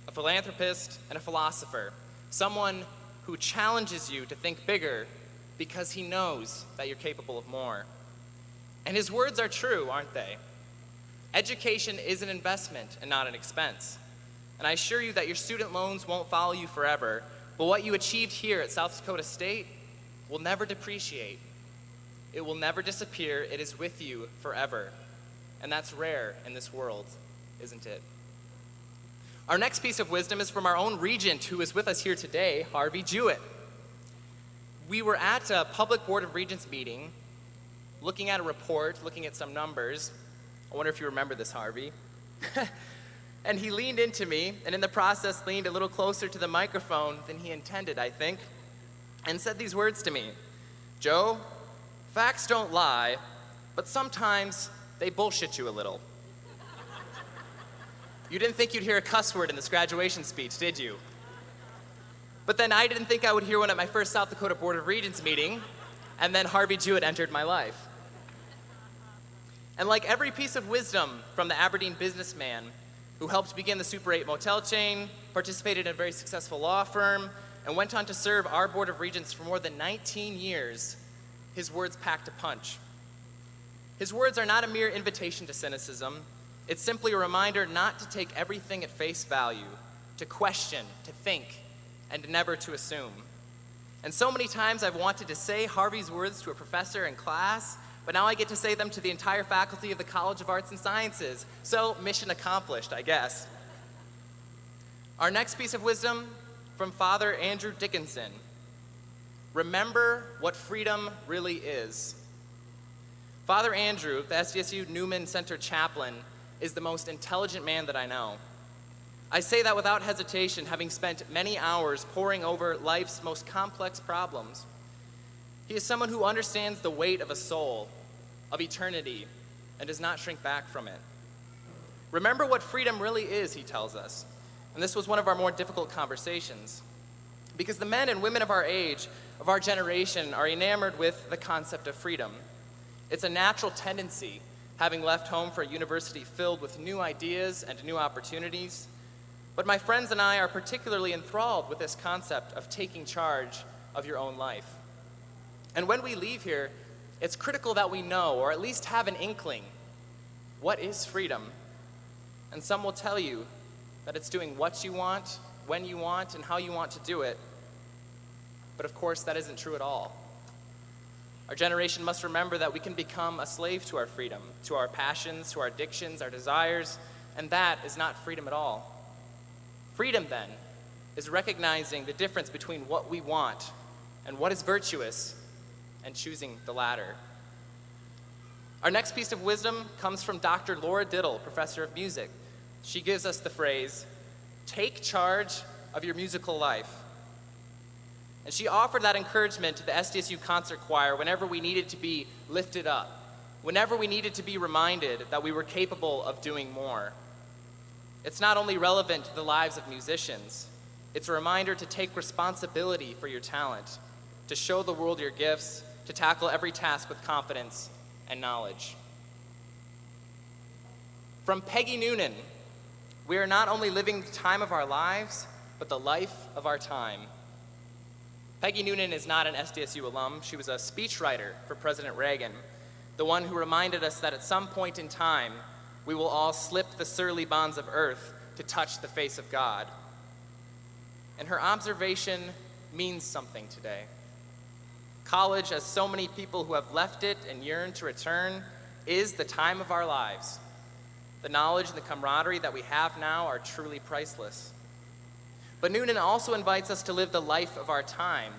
Speaker 9: a philanthropist, and a philosopher. Someone who challenges you to think bigger because he knows that you're capable of more. And his words are true, aren't they? Education is an investment and not an expense. And I assure you that your student loans won't follow you forever, but what you achieved here at South Dakota State will never depreciate. It will never disappear. It is with you forever. And that's rare in this world, isn't it? Our next piece of wisdom is from our own regent who is with us here today, Harvey Jewett. We were at a public Board of Regents meeting, looking at a report, looking at some numbers. I wonder if you remember this, Harvey. And he leaned into me, and in the process leaned a little closer to the microphone than he intended, I think, and said these words to me. Joe, facts don't lie, but sometimes they bullshit you a little. You didn't think you'd hear a cuss word in this graduation speech, did you? But then I didn't think I would hear one at my first South Dakota Board of Regents meeting, and then Harvey Jewett entered my life. And like every piece of wisdom from the Aberdeen businessman who helped begin the Super 8 motel chain, participated in a very successful law firm, and went on to serve our Board of Regents for more than 19 years, his words packed a punch. His words are not a mere invitation to cynicism. It's simply a reminder not to take everything at face value, to question, to think, and never to assume. And so many times I've wanted to say Harvey's words to a professor in class, but now I get to say them to the entire faculty of the College of Arts and Sciences. So mission accomplished, I guess. Our next piece of wisdom from Father Andrew Dickinson. Remember what freedom really is. Father Andrew, the SDSU Newman Center chaplain, is the most intelligent man that I know. I say that without hesitation, having spent many hours poring over life's most complex problems. He is someone who understands the weight of a soul, of eternity, and does not shrink back from it. Remember what freedom really is, he tells us. And this was one of our more difficult conversations. Because the men and women of our age, of our generation, are enamored with the concept of freedom. It's a natural tendency, having left home for a university filled with new ideas and new opportunities. But my friends and I are particularly enthralled with this concept of taking charge of your own life. And when we leave here, it's critical that we know, or at least have an inkling, what is freedom? And some will tell you that it's doing what you want, when you want, and how you want to do it. But of course, that isn't true at all. Our generation must remember that we can become a slave to our freedom, to our passions, to our addictions, our desires, and that is not freedom at all. Freedom, then, is recognizing the difference between what we want and what is virtuous, and choosing the latter. Our next piece of wisdom comes from Dr. Laura Diddle, professor of music. She gives us the phrase, take charge of your musical life. And she offered that encouragement to the SDSU concert choir whenever we needed to be lifted up, whenever we needed to be reminded that we were capable of doing more. It's not only relevant to the lives of musicians, it's a reminder to take responsibility for your talent, to show the world your gifts, to tackle every task with confidence and knowledge. From Peggy Noonan, we are not only living the time of our lives, but the life of our time. Peggy Noonan is not an SDSU alum. She was a speechwriter for President Reagan, the one who reminded us that at some point in time, we will all slip the surly bonds of earth to touch the face of God. And her observation means something today. College, as so many people who have left it and yearn to return, is the time of our lives. The knowledge and the camaraderie that we have now are truly priceless. But Noonan also invites us to live the life of our time,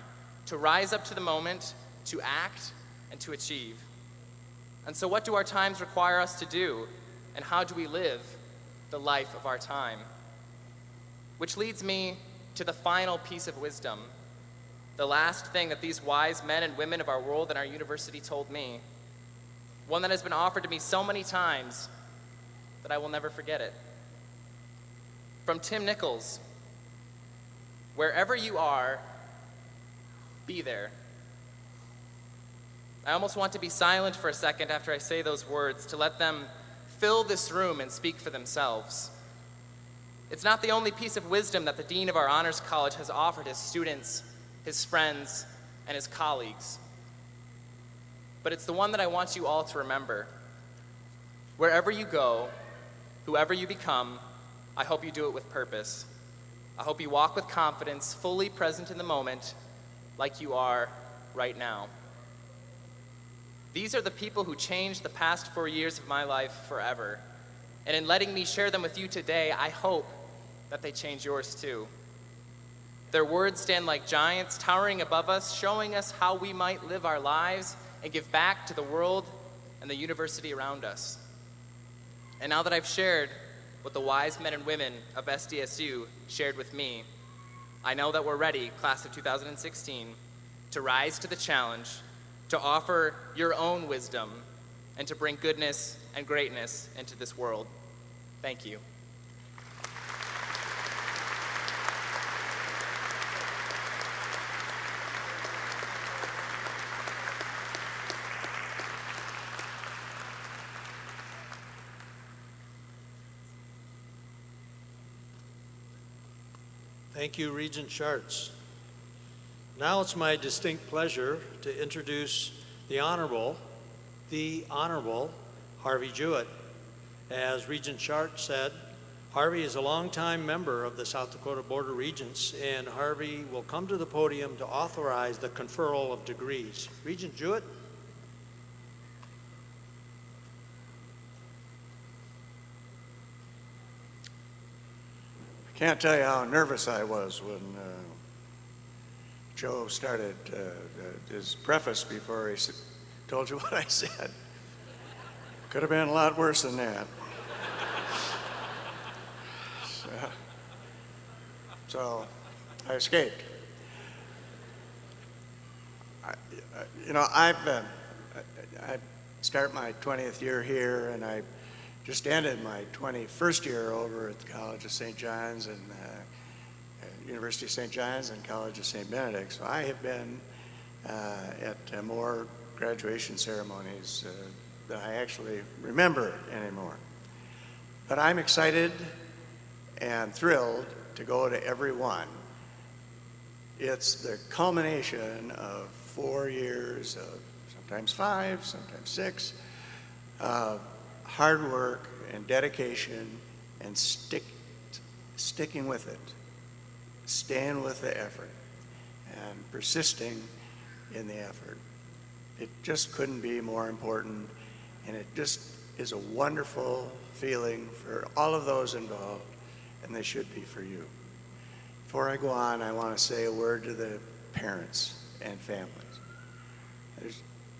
Speaker 9: to rise up to the moment, to act, and to achieve. And so what do our times require us to do, and how do we live the life of our time? Which leads me to the final piece of wisdom, the last thing that these wise men and women of our world and our university told me, one that has been offered to me so many times that I will never forget it. From Tim Nichols, Wherever you are, be there. I almost want to be silent for a second after I say those words to let them fill this room and speak for themselves. It's not the only piece of wisdom that the Dean of our Honors College has offered his students, his friends, and his colleagues. But it's the one that I want you all to remember. Wherever you go, whoever you become, I hope you do it with purpose. I hope you walk with confidence, fully present in the moment, like you are right now. These are the people who changed the past 4 years of my life forever. And in letting me share them with you today, I hope that they change yours too. Their words stand like giants, towering above us, showing us how we might live our lives and give back to the world and the university around us. And now that I've shared what the wise men and women of SDSU shared with me, I know that we're ready, class of 2016, to rise to the challenge, to offer your own wisdom, and to bring goodness and greatness into this world. Thank you.
Speaker 2: Thank you, Regent Schartz. Now it's my distinct pleasure to introduce the Honorable Harvey Jewett. As Regent Schartz said, Harvey is a longtime member of the South Dakota Board of Regents, and Harvey will come to the podium to authorize the conferral of degrees. Regent Jewett.
Speaker 10: Can't tell you how nervous I was when Joe started his preface before he told you what I said. Could have been a lot worse than that. So I escaped. I start my 20th year here, and I just ended my 21st year over at the College of St. John's and University of St. John's and College of St. Benedict. So I have been at more graduation ceremonies than I actually remember anymore. But I'm excited and thrilled to go to every one. It's the culmination of 4 years of sometimes 5, sometimes 6, hard work and dedication and sticking with it, staying with the effort and persisting in the effort. It just couldn't be more important, and it just is a wonderful feeling for all of those involved, and they should be for you. Before I go on, I want to say a word to the parents and families.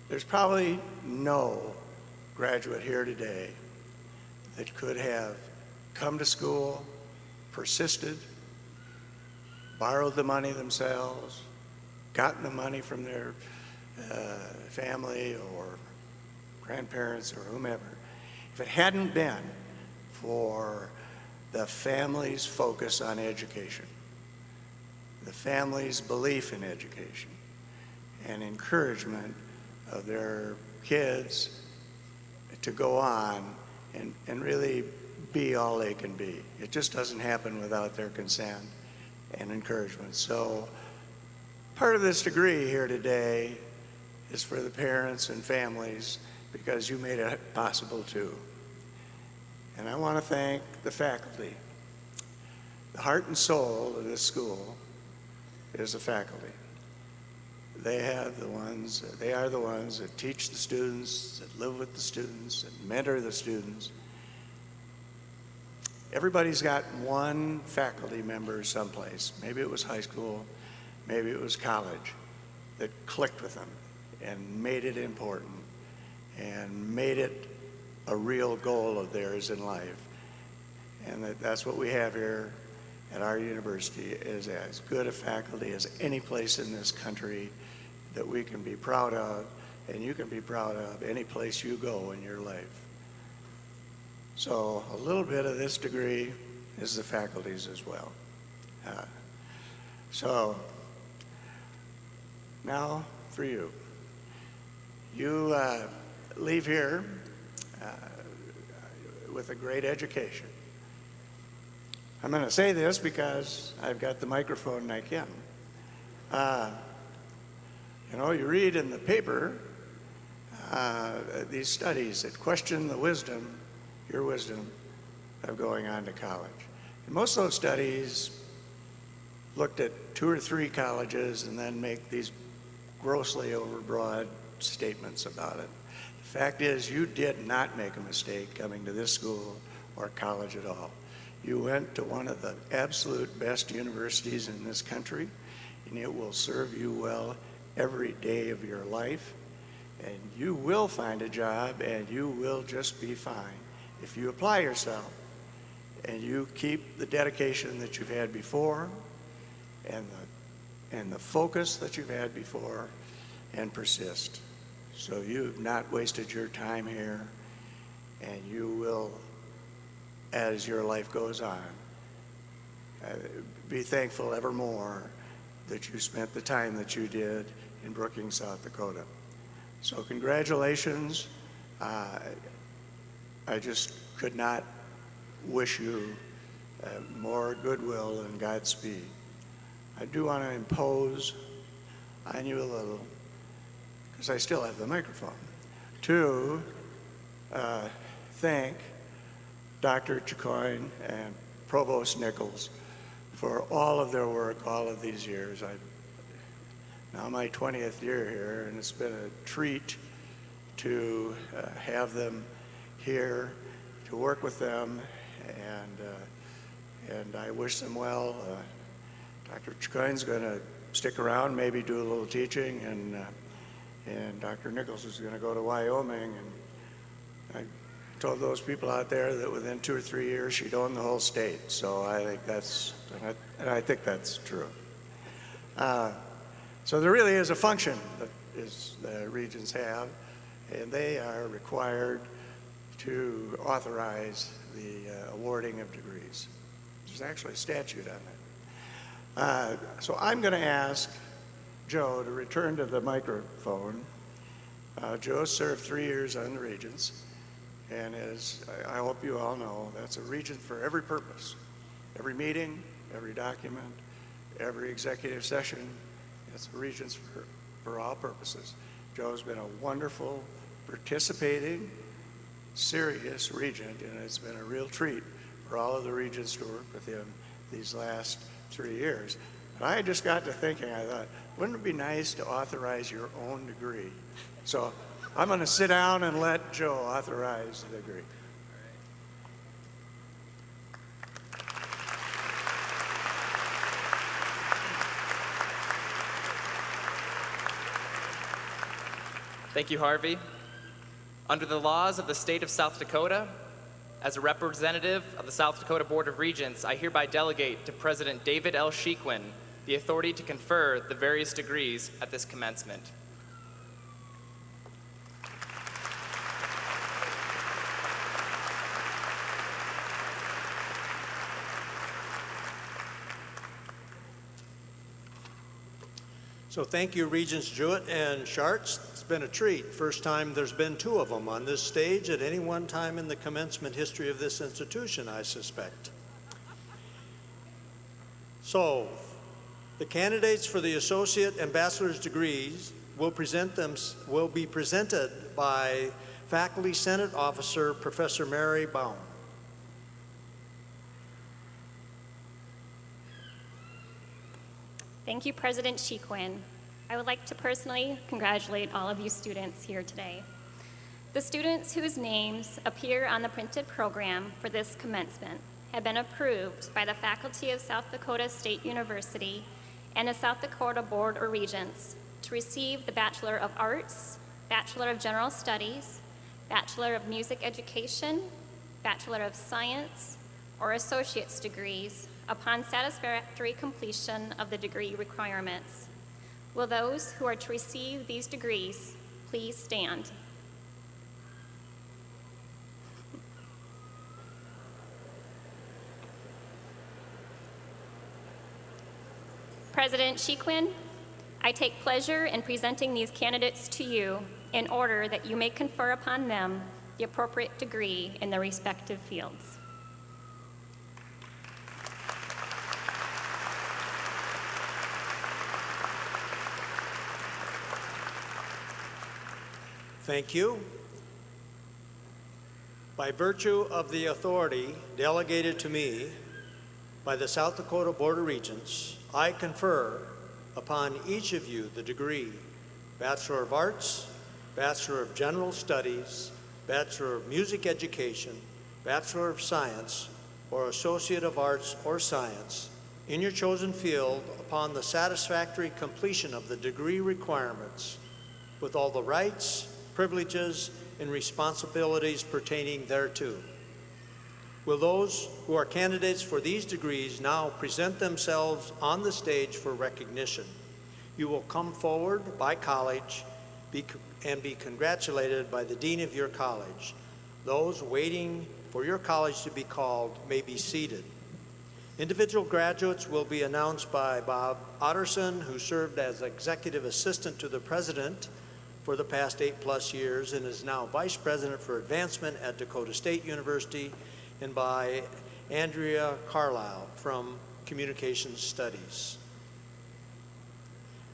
Speaker 10: There's probably no graduate here today that could have come to school, persisted, borrowed the money themselves, gotten the money from their family or grandparents or whomever. If it hadn't been for the family's focus on education, the family's belief in education, and encouragement of their kids to go on and really be all they can be. It just doesn't happen without their consent and encouragement. So part of this degree here today is for the parents and families, because you made it possible too. And I want to thank the faculty. The heart and soul of this school is the faculty. They are the ones that teach the students, that live with the students, that mentor the students. Everybody's got one faculty member someplace. Maybe it was high school, maybe it was college, that clicked with them and made it important and made it a real goal of theirs in life. And that's what we have here at our university, is as good a faculty as any place in this country that we can be proud of, and you can be proud of any place you go in your life. So a little bit of this degree is the faculty's as well. So now for you. You leave here with a great education. I'm going to say this because I've got the microphone and I can. You know, you read in the paper these studies that question the wisdom, your wisdom, of going on to college. And most of those studies looked at 2 or 3 colleges and then make these grossly overbroad statements about it. The fact is, you did not make a mistake coming to this school or college at all. You went to one of the absolute best universities in this country, and it will serve you well every day of your life. And you will find a job, and you will just be fine if you apply yourself and you keep the dedication that you've had before and the focus that you've had before and persist. So you've not wasted your time here, and you will, as your life goes on, be thankful evermore that you spent the time that you did in Brookings, South Dakota. So congratulations. I just could not wish you more goodwill and Godspeed. I do want to impose on you a little, because I still have the microphone, to thank Dr. Chicoine and Provost Nichols for all of their work all of these years. Now my 20th year here, and it's been a treat to have them here, to work with them, and I wish them well. Dr. Chicoine's going to stick around, maybe do a little teaching, and Dr. Nichols is going to go to Wyoming, and I told those people out there that within 2 or 3 years she'd own the whole state. So I think that's true. So there really is a function that the regions have, and they are required to authorize the awarding of degrees. There's actually a statute on that. So I'm going to ask Joe to return to the microphone. Joe served 3 years on the Regents, and as I hope you all know, that's a Regent for every purpose. Every meeting, every document, every executive session, it's a Regents for all purposes. Joe's been a wonderful, participating, serious Regent, and it's been a real treat for all of the Regents to work with him these last 3 years. And I just got to thinking, I thought, wouldn't it be nice to authorize your own degree? So I'm going to sit down and let Joe authorize the degree.
Speaker 9: Thank you, Harvey. Under the laws of the state of South Dakota, as a representative of the South Dakota Board of Regents, I hereby delegate to President David L. Shequin the authority to confer the various degrees at this commencement.
Speaker 2: So thank you, Regents Jewett and Schartz. It's been a treat. First time there's been 2 of them on this stage at any one time in the commencement history of this institution, I suspect. So the candidates for the associate and bachelor's degrees will be presented by Faculty Senate Officer Professor Mary Baum.
Speaker 11: Thank you, President Shequin. I would like to personally congratulate all of you students here today. The students whose names appear on the printed program for this commencement have been approved by the faculty of South Dakota State University and the South Dakota Board of Regents to receive the Bachelor of Arts, Bachelor of General Studies, Bachelor of Music Education, Bachelor of Science, or associate's degrees upon satisfactory completion of the degree requirements. Will those who are to receive these degrees please stand? President Shequin, I take pleasure in presenting these candidates to you in order that you may confer upon them the appropriate degree in their respective fields.
Speaker 2: Thank you. By virtue of the authority delegated to me by the South Dakota Board of Regents, I confer upon each of you the degree Bachelor of Arts, Bachelor of General Studies, Bachelor of Music Education, Bachelor of Science, or Associate of Arts or Science in your chosen field upon the satisfactory completion of the degree requirements with all the rights, privileges, and responsibilities pertaining thereto. Will those who are candidates for these degrees now present themselves on the stage for recognition? You will come forward by college and be congratulated by the dean of your college. Those waiting for your college to be called may be seated. Individual graduates will be announced by Bob Otterson, who served as executive assistant to the president for the past 8+ years and is now vice president for advancement at Dakota State University, and by Andrea Carlisle from Communications Studies.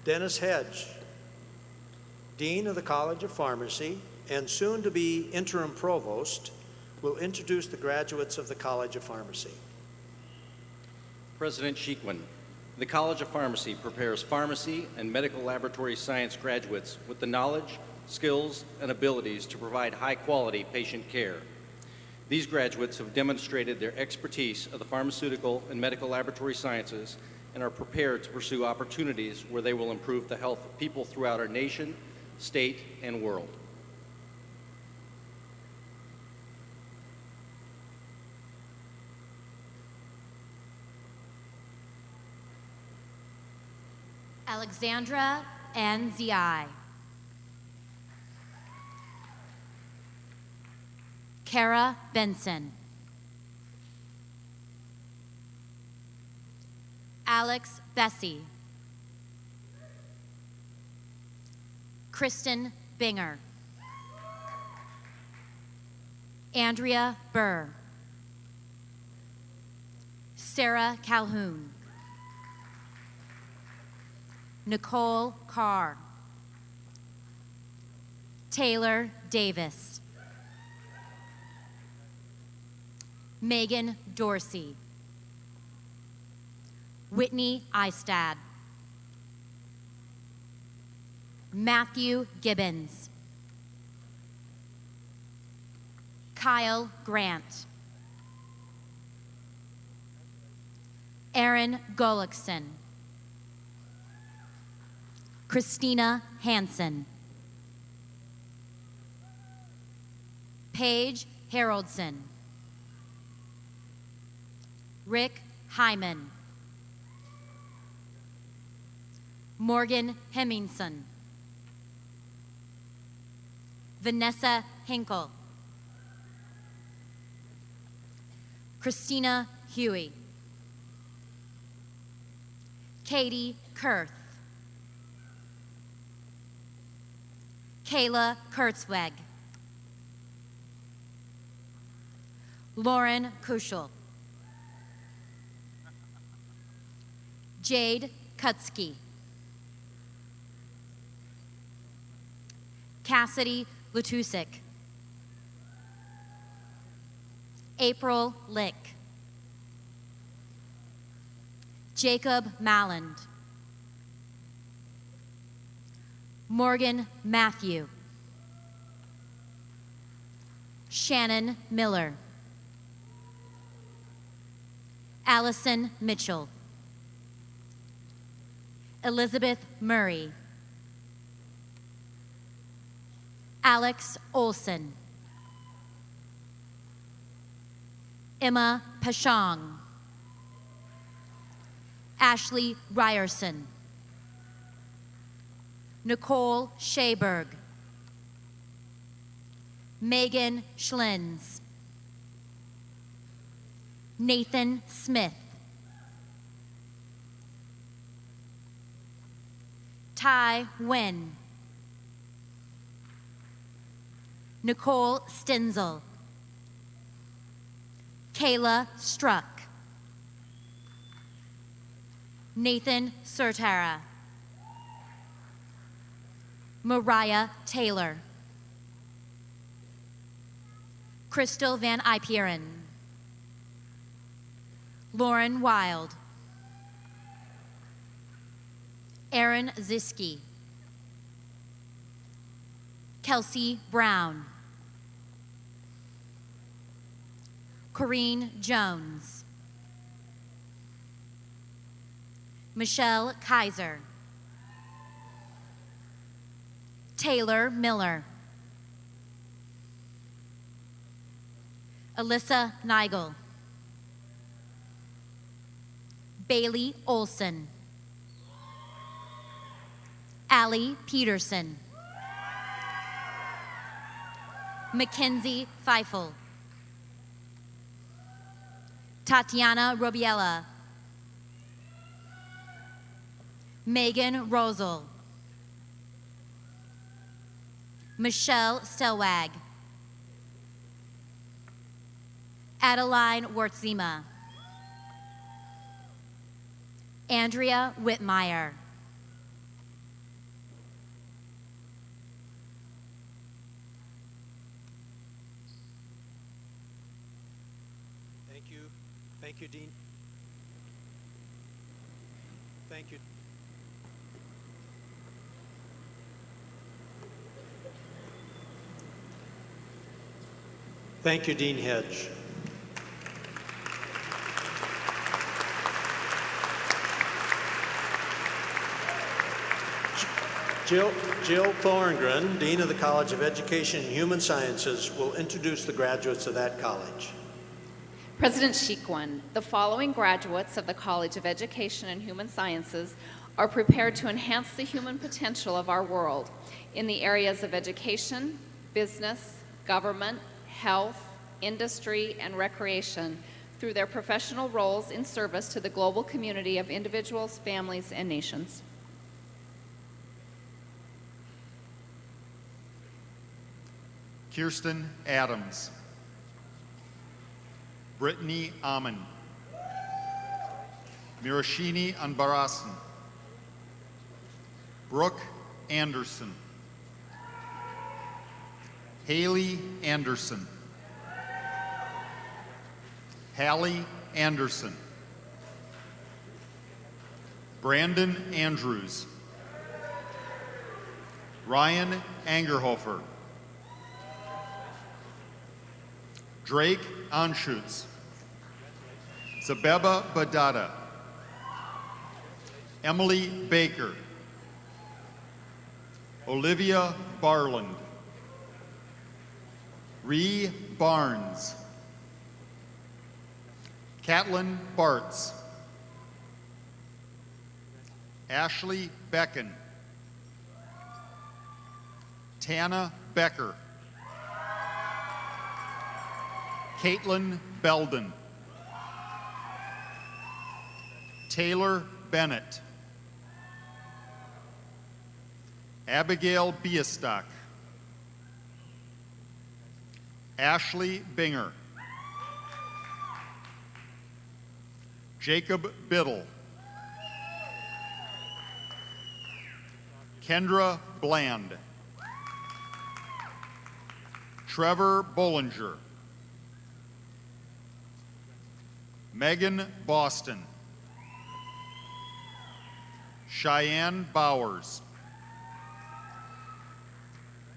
Speaker 2: Dennis Hedge, Dean of the College of Pharmacy and soon to be interim provost, will introduce the graduates of the College of Pharmacy.
Speaker 12: President Shequin, the College of Pharmacy prepares pharmacy and medical laboratory science graduates with the knowledge, skills, and abilities to provide high-quality patient care. These graduates have demonstrated their expertise of the pharmaceutical and medical laboratory sciences and are prepared to pursue opportunities where they will improve the health of people throughout our nation, state, and world.
Speaker 13: Alexandra Nzi. Kara Benson. Alex Bessie. Kristen Binger. Andrea Burr. Sarah Calhoun. Nicole Carr. Taylor Davis. Megan Dorsey. Whitney Eistad. Matthew Gibbons. Kyle Grant. Aaron Gullickson. Christina Hansen. Paige Haroldson. Rick Hyman. Morgan Hemmingson. Vanessa Hinkle. Christina Huey. Katie Kurth. Kayla Kurtzweg. Lauren Kuschel. Jade Kutsky. Cassidy Lutusik. April Lick. Jacob Malland. Morgan Matthew. Shannon Miller. Allison Mitchell. Elizabeth Murray. Alex Olson. Emma Pashong. Ashley Ryerson. Nicole Shaberg. Megan Schlins. Nathan Smith. Tai Nguyen. Nicole Stenzel. Kayla Struck. Nathan Sertara. Mariah Taylor. Crystal Van Ipieren. Lauren Wild. Aaron Ziski. Kelsey Brown. Corrine Jones. Michelle Kaiser. Taylor Miller. Alyssa Nigel. Bailey Olson. Allie Peterson. Mackenzie Feifel. Tatiana Robiella. Megan Rosel. Michelle Stelwag. Adeline Wartzima. Andrea Whitmire.
Speaker 2: Thank you. Thank you, Dean. Thank you. Thank you, Dean Hedge. Jill Thorngren, Dean of the College of Education and Human Sciences, will introduce the graduates of that college.
Speaker 14: President Chiquin, the following graduates of the College of Education and Human Sciences are prepared to enhance the human potential of our world in the areas of education, business, government, health, industry, and recreation through their professional roles in service to the global community of individuals, families, and nations.
Speaker 1: Kirsten Adams. Brittany Amon. Mirashini Anbarasan. Brooke Anderson. Haley Anderson. Hallie Anderson. Brandon Andrews. Ryan Angerhofer. Drake Anschutz. Zabeba Badada. Emily Baker. Olivia Barland. Ree Barnes. Catlin Bartz. Ashley Becken. Tana Becker. Caitlin Belden. Taylor Bennett. Abigail Biastock. Ashley Binger. Jacob Biddle. Kendra Bland. Trevor Bollinger. Megan Boston. Cheyenne Bowers.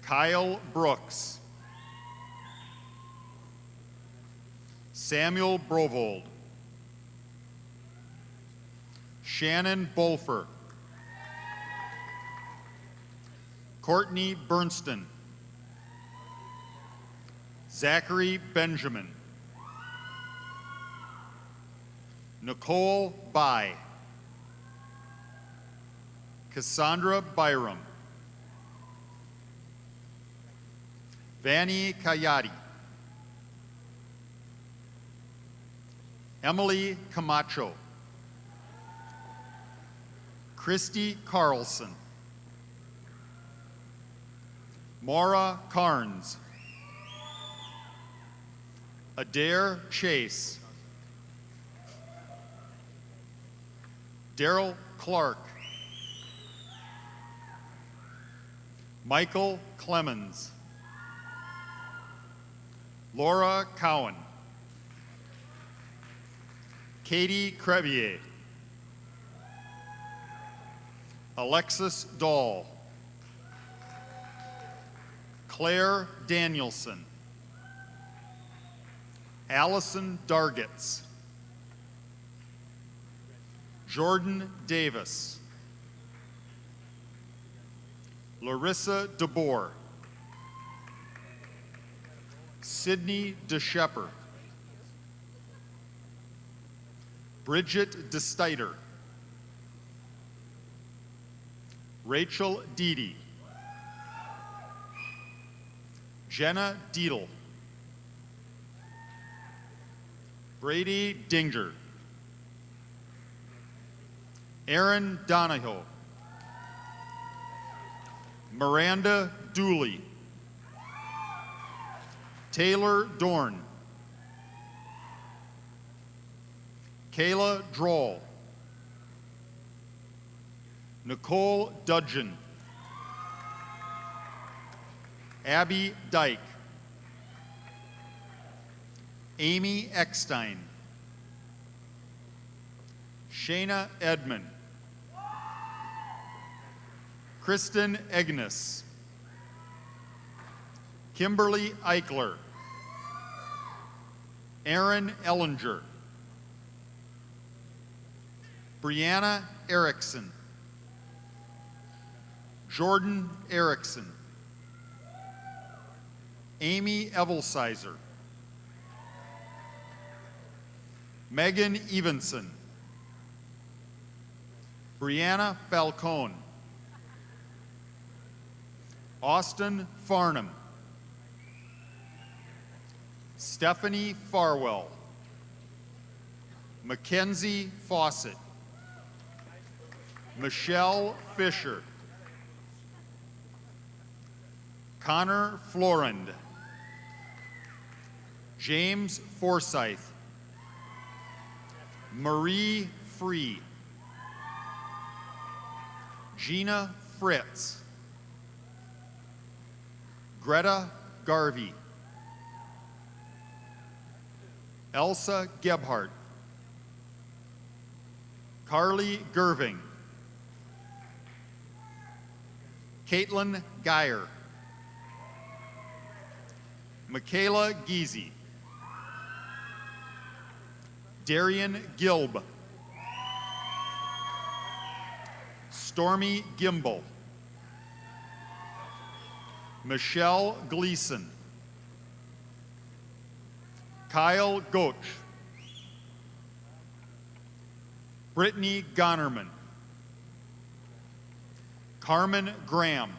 Speaker 1: Kyle Brooks. Samuel Brovold. Shannon Bolfer. Courtney Bernston. Zachary Benjamin. Nicole Bai. Cassandra Byram. Vanny Kayati. Emily Camacho. Christy Carlson. Maura Carnes, Adair Chase, Daryl Clark, Michael Clemens, Laura Cowan, Katie Crevier, Alexis Dahl, Claire Danielson, Allison Dargitz, Jordan Davis, Larissa DeBoer, Sydney DeShepper, Bridget DeSteiter, Rachel Deedy, Jenna Deedle, Brady Dinger, Aaron Donahoe, Miranda Dooley, Taylor Dorn, Kayla Droll, Nicole Dudgeon, Abby Dyke, Amy Eckstein, Shayna Edmond, Kristen Egnes, Kimberly Eichler, Aaron Ellinger, Brianna Erickson, Jordan Erickson, Amy Evelsizer, Megan Evenson, Brianna Falcone, Austin Farnham, Stephanie Farwell, Mackenzie Fawcett, Michelle Fisher, Connor Florend, James Forsyth, Marie Free, Gina Fritz, Greta Garvey, Elsa Gebhardt, Carly Gerving, Caitlin Geyer, Michaela Giese, Darian Gilb, Stormy Gimbel, Michelle Gleason, Kyle Goach, Brittany Gonerman, Carmen Graham,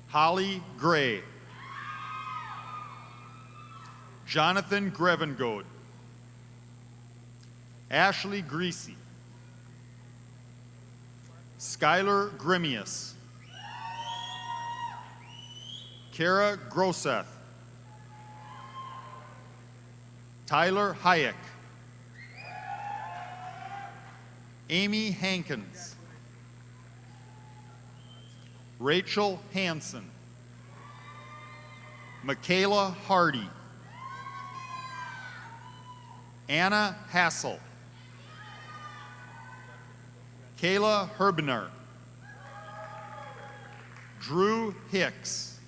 Speaker 1: Holly Gray, Jonathan Grevengode, Ashley Greasy, Skylar Grimius, Kara Groseth, Tyler Hayek, Amy Hankins, Rachel Hansen, Michaela Hardy, Anna Hassel, Kayla Herbener, Drew Hicks,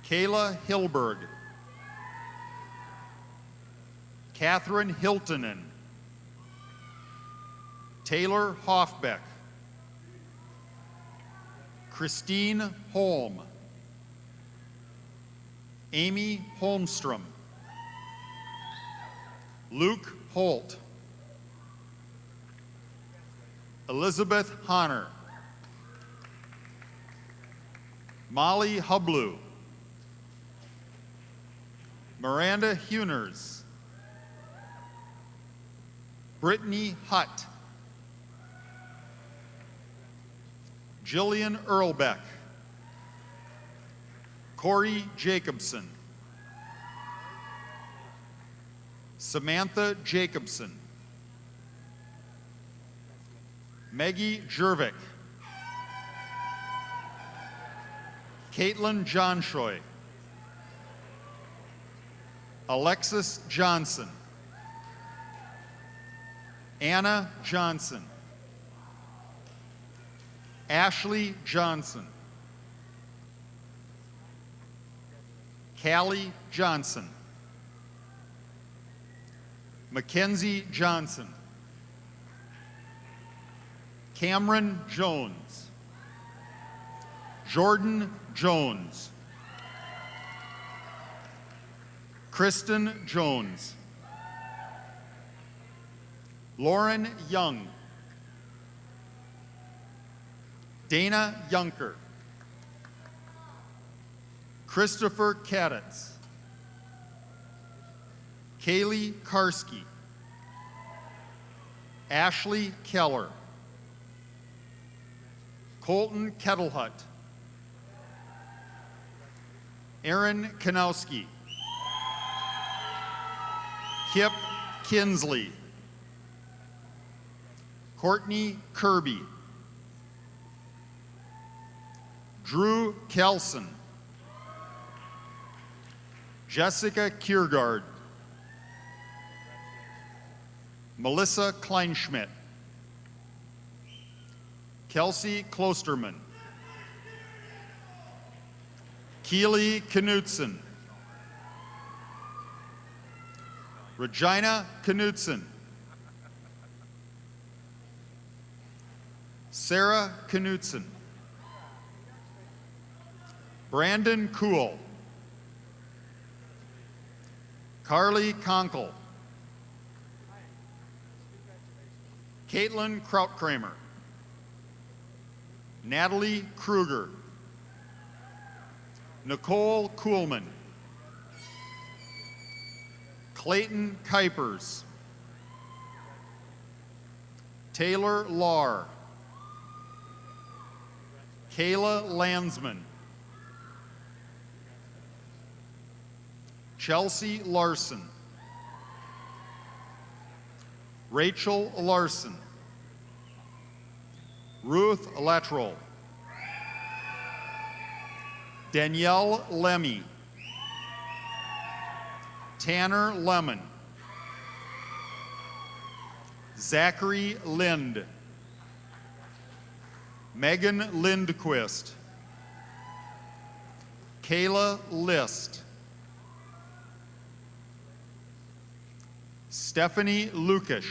Speaker 1: Kayla Hilberg, Catherine Hiltonen, Taylor Hoffbeck, Christine Holm, Amy Holmstrom, Luke Holt, Elizabeth Honner, Molly Hublu, Miranda Huners, Brittany Hutt, Jillian Earlbeck, Corey Jacobson, Samantha Jacobson, Maggie Jervik, Caitlin Johnshoy, Alexis Johnson, Anna Johnson, Ashley Johnson, Callie Johnson, Mackenzie Johnson, Cameron Jones, Jordan Jones, Kristen Jones, Lauren Young, Dana Yunker, Christopher Kaditz, Kaylee Karski, Ashley Keller, Colton Kettlehut, Aaron Kanowski, Kip Kinsley, Courtney Kirby, Drew Kelson, Jessica Kiergaard, Melissa Kleinschmidt, Kelsey Klosterman, Keely Knutson, Regina Knutson, Sarah Knutson, Brandon Kuhl, Carly Conkle, Caitlin Krautkramer, Natalie Kruger, Nicole Kuhlman, Clayton Kuipers, Taylor Lahr, Kayla Landsman, Chelsea Larson, Rachel Larson, Ruth Latrell, Danielle Lemmy, Tanner Lemon, Zachary Lind, Megan Lindquist, Kayla List, Stephanie Lukish,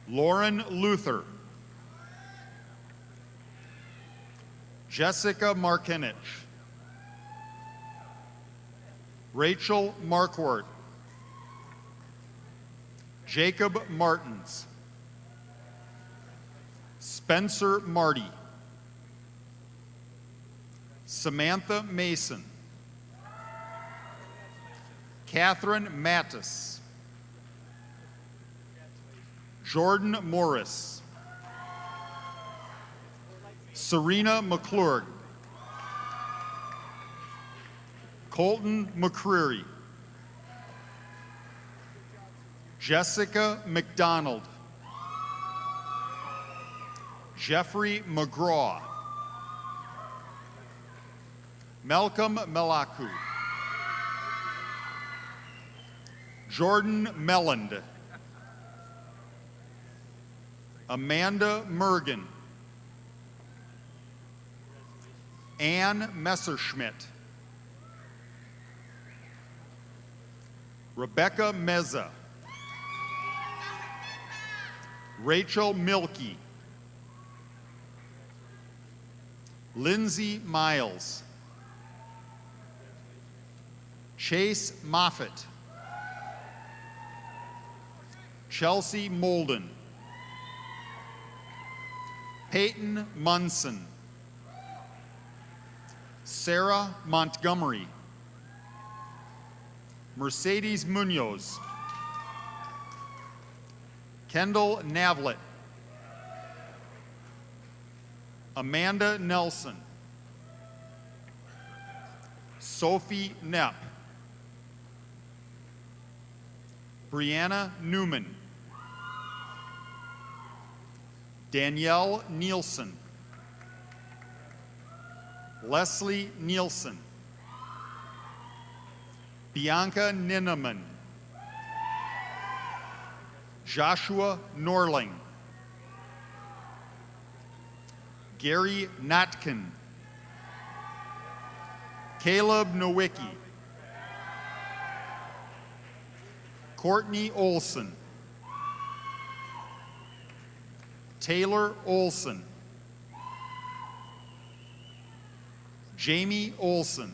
Speaker 1: Lauren Luther, Jessica Markinich, Rachel Marquardt, Jacob Martins, Spencer Marty, Samantha Mason, Catherine Mattis, Jordan Morris, Serena McClurg, Colton McCreary, Jessica McDonald, Jeffrey McGraw, Malcolm Melaku, Jordan Melland, Amanda Mergen, Ann Messerschmidt, Rebecca Meza, Rachel Milkey, Lindsay Miles, Chase Moffitt, Chelsea Molden, Peyton Munson, Sarah Montgomery, Mercedes Munoz, Kendall Navlet, Amanda Nelson, Sophie Knapp, Brianna Newman, Danielle Nielsen, Leslie Nielsen, Bianca Ninneman, Joshua Norling, Gary Notkin, Caleb Nowicki, Courtney Olson, Taylor Olson, Jamie Olson,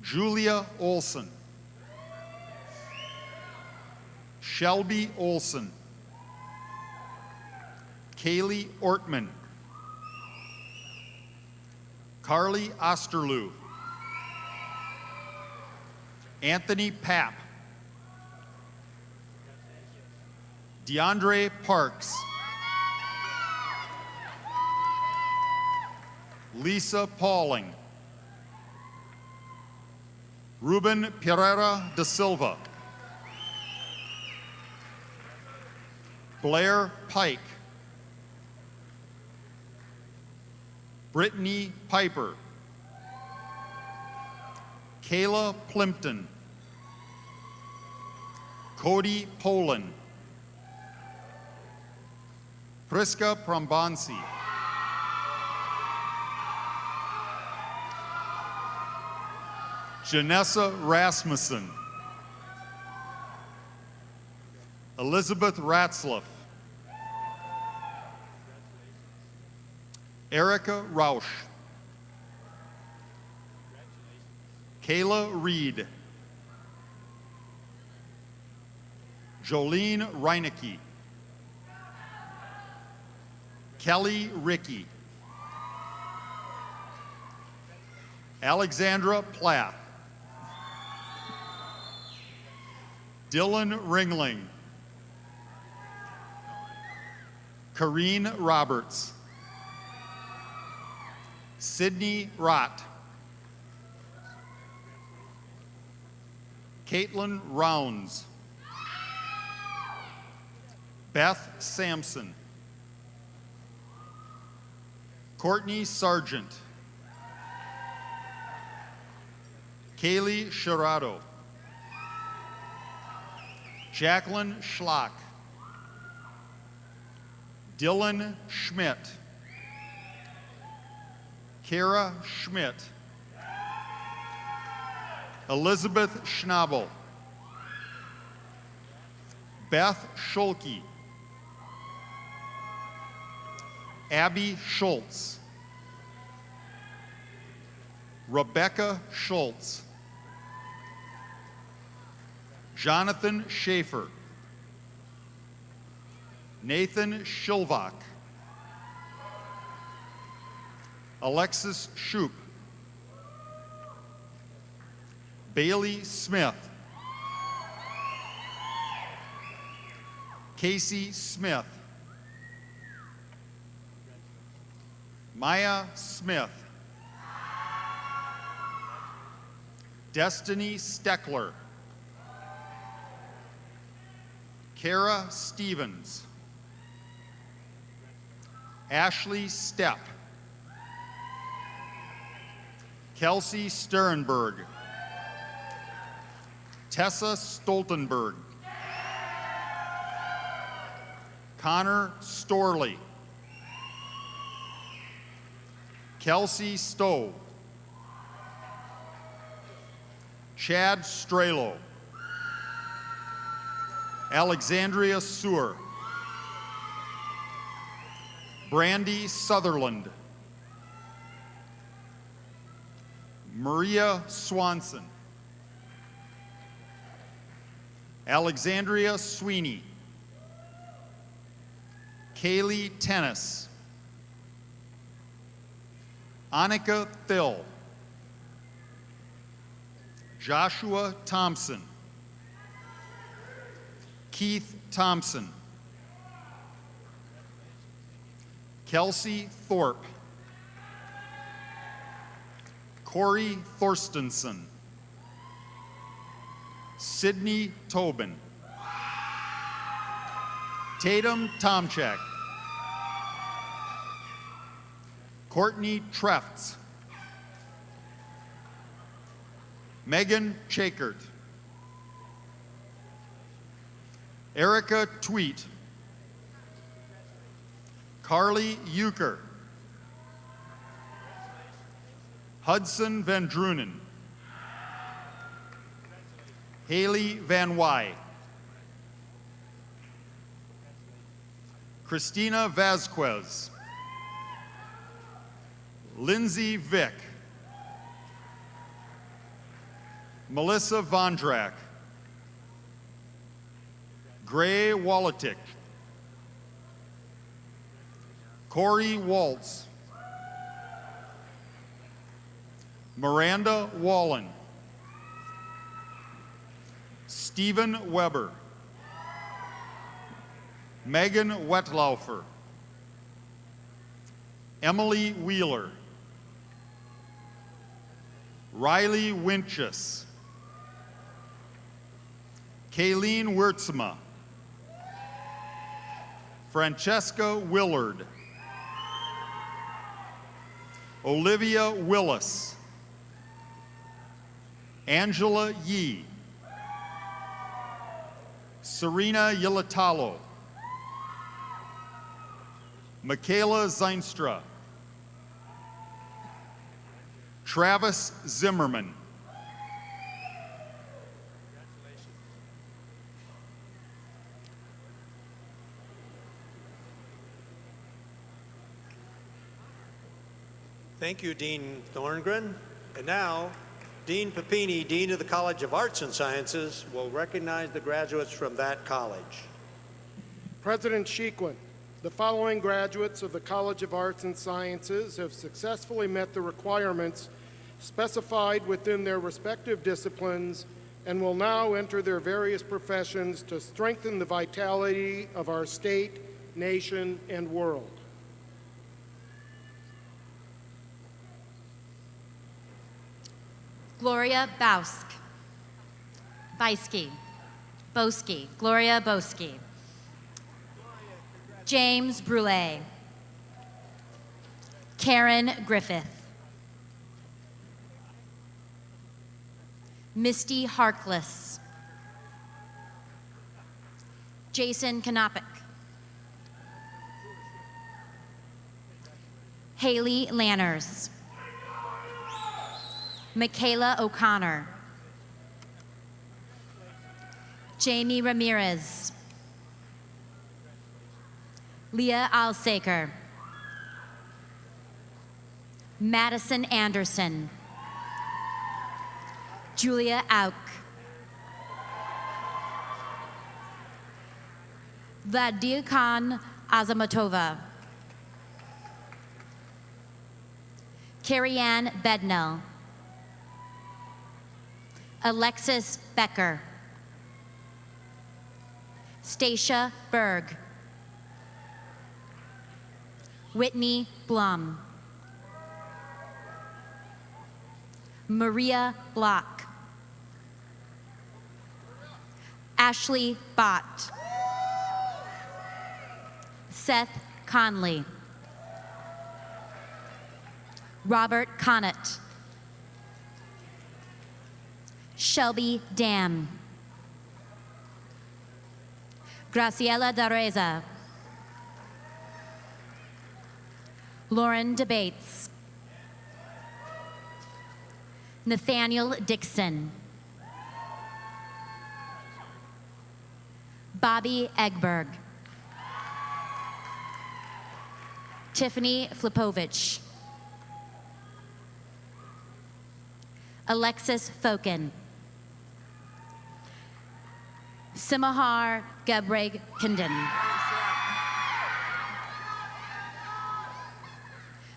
Speaker 1: Julia Olson, Shelby Olson, Kaylee Ortman, Carly Osterloo, Anthony Papp, DeAndre Parks, Lisa Pauling, Ruben Pereira da Silva, Blair Pike, Brittany Piper, Kayla Plimpton, Cody Poland, Priska Prombansi, Janessa Rasmussen, Elizabeth Ratzlaff, Erica Rausch, Kayla Reed, Jolene Reinecke, Kelly Rickey, Alexandra Plath, Dylan Ringling, Kareen Roberts, Sydney Rott, Caitlin Rounds, Beth Sampson, Courtney Sargent, Kaylee Shirado, Jacqueline Schlock, Dylan Schmidt, Kara Schmidt, Elizabeth Schnabel, Beth Schulke, Abby Schultz, Rebecca Schultz, Jonathan Schaefer, Nathan Schilvach, Alexis Shoup, Bailey Smith, Casey Smith, Maya Smith, Destiny Steckler, Kara Stevens, Ashley Stepp, Kelsey Sternberg, Tessa Stoltenberg, Connor Storley, Kelsey Stowe, Chad Strelo, Alexandria Sewer, Brandy Sutherland, Maria Swanson, Alexandria Sweeney, Kaylee Tennis, Annika Thill, Joshua Thompson, Keith Thompson, Kelsey Thorpe, Corey Thorstensen, Sydney Tobin, Tatum Tomchak, Courtney Trefts, Megan Chakert, Erica Tweet, Carly Euchre, Hudson Van Drunen, Haley Van Wy, Christina Vasquez, Lindsay Vick, Melissa Vondrak, Gray Wolatik, Corey Waltz, Miranda Wallen, Stephen Weber, Megan Wetlaufer, Emily Wheeler, Riley Winchus, Kayleen Wurtzma, Francesca Willard, Olivia Willis, Angela Yee, Serena Yilatalo, Michaela Zeinstra, Travis Zimmerman,
Speaker 2: Thank you, Dean Thorngren. And now, Dean Papini, Dean of the College of Arts and Sciences, will recognize the graduates from that college.
Speaker 15: President Shequin, the following graduates of the College of Arts and Sciences have successfully met the requirements specified within their respective disciplines and will now enter their various professions to strengthen the vitality of our state, nation, and world.
Speaker 13: Gloria Bausk, Boski, Gloria Boski. James Brule, Karen Griffith, Misty Harkless, Jason Kanopik, Haley Lanners, Michaela O'Connor, Jamie Ramirez, Leah Alsaker, Madison Anderson, Julia Auk, Vladikan Azamatova, Carrie-Ann Bednell, Alexis Becker, Stacia Berg, Whitney Blum, Maria Block, Ashley Bott, Seth Conley, Robert Connett, Shelby Dam, Graciela Dareza, Lauren Debates, Nathaniel Dixon, Bobby Egberg, Tiffany Flipovich, Alexis Fokin, Simahar Gebreg Kinden,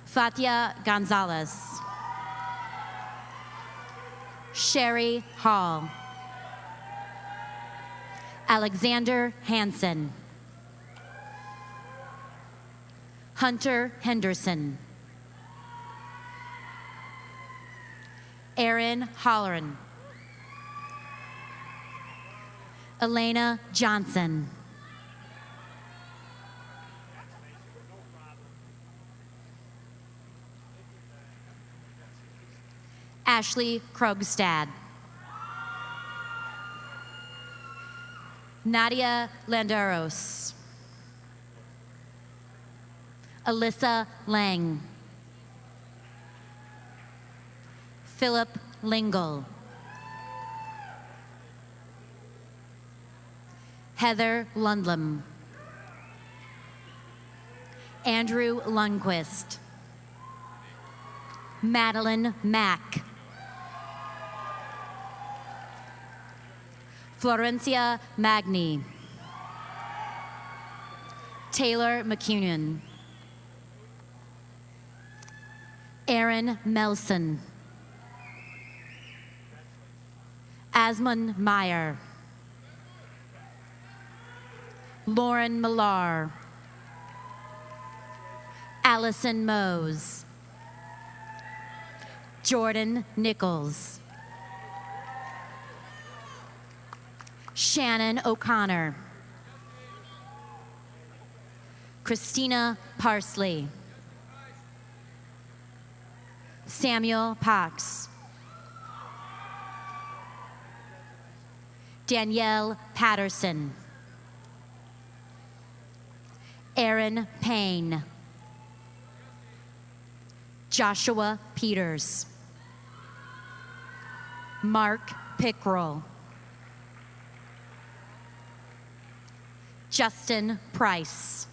Speaker 13: Fatia Gonzalez, Sherry Hall, Alexander Hansen, Hunter Henderson. Aaron Holleran. Elena Johnson. Ashley Krogstad. Nadia Landeros. Alyssa Lang. Philip Lingle. Heather Lundlam. Andrew Lundquist. Madeline Mack. Florencia Magni. Taylor McCunan. Aaron Melson. Asmund Meyer. Lauren Millar. Allison Mose. Jordan Nichols. Shannon O'Connor. Christina Parsley. Samuel Parks. Danielle Patterson. Aaron Payne. Joshua Peters. Mark Pickrell. Justin Price.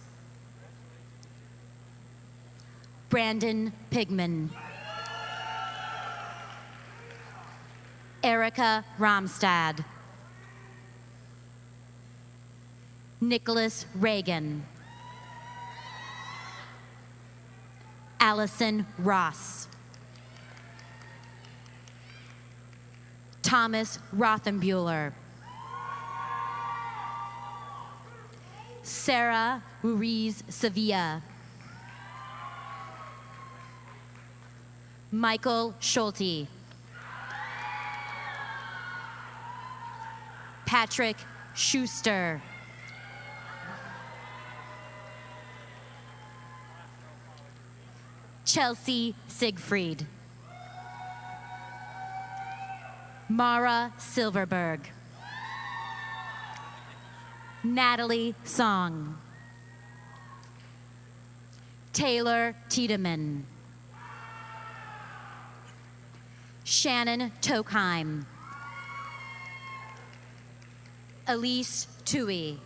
Speaker 13: Brandon Pigman. Erica Romstad. Nicholas Reagan. Allison Ross. Thomas Rothenbuehler. Sarah Ruiz Sevilla. Michael Schulte. Patrick Schuster. Chelsea Siegfried. Mara Silverberg. Natalie Song. Taylor Tiedemann. Shannon Tokheim. Elise Tui.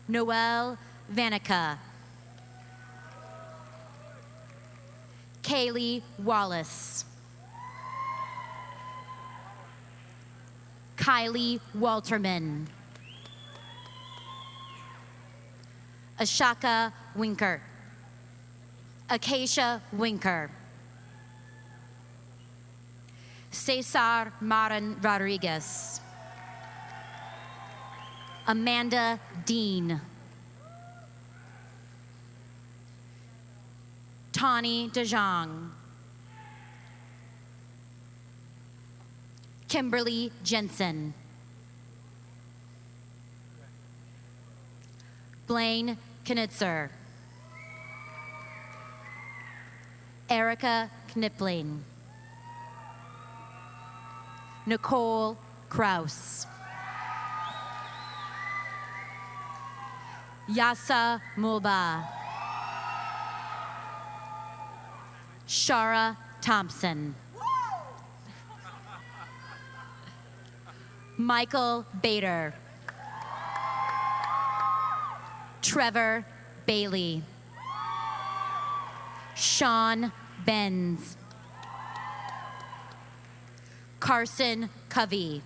Speaker 13: Noelle Vanica. Kaylee Wallace. Kylie Walterman. Ashaka Winker. Acacia Winker. Cesar Marin Rodriguez. Amanda Dean. Tawny DeJong. Kimberly Jensen. Blaine Knitzer. Erica Knipling. Nicole Kraus. Yasa Mulba. Shara Thompson. Michael Bader. Trevor Bailey. Sean Benz. Carson Covey.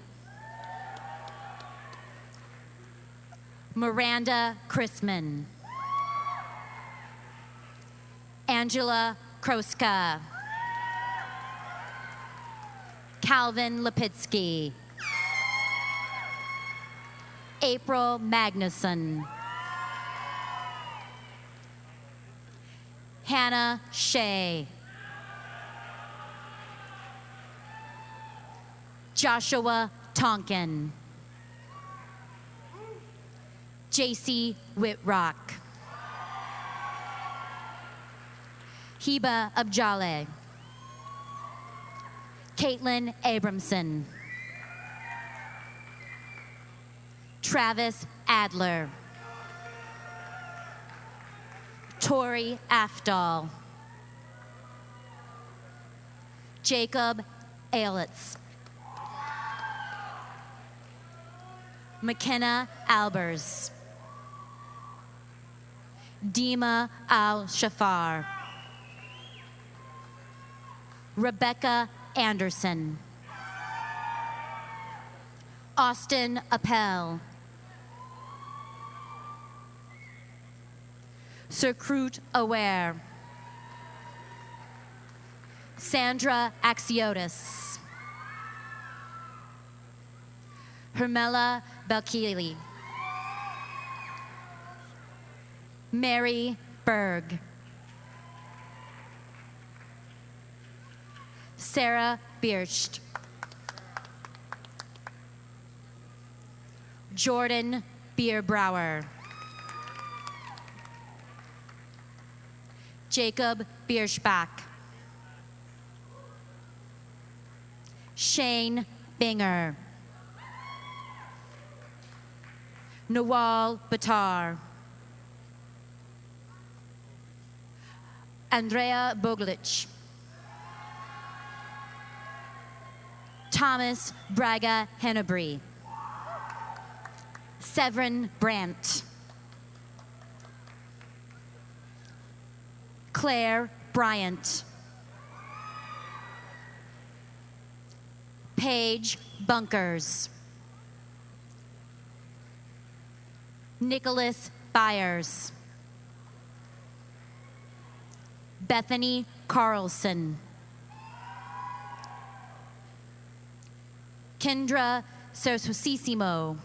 Speaker 13: Miranda Chrisman. Angela Kroska. Calvin Lipitsky. April Magnuson. Hannah Shea. Joshua Tonkin. JC Whitrock. Hiba Abjale. Caitlin Abramson. Travis Adler. Tori Afdal. Jacob Ailitz. McKenna Albers. Dima Al-Shafar. Rebecca Anderson. Austin Appel. Surkrut Aware. Sandra Axiotis. Hermela Belkili. Mary Berg. Sarah Bircht. Jordan Bierbrower. Jacob Bierschbach. Shane Binger. Nawal Batar. Andrea Boglic. Thomas Braga Hennebry. Severin Brandt. Claire Bryant. Paige Bunkers. Nicholas Byers. Bethany Carlson. Kendra Sersosissimo.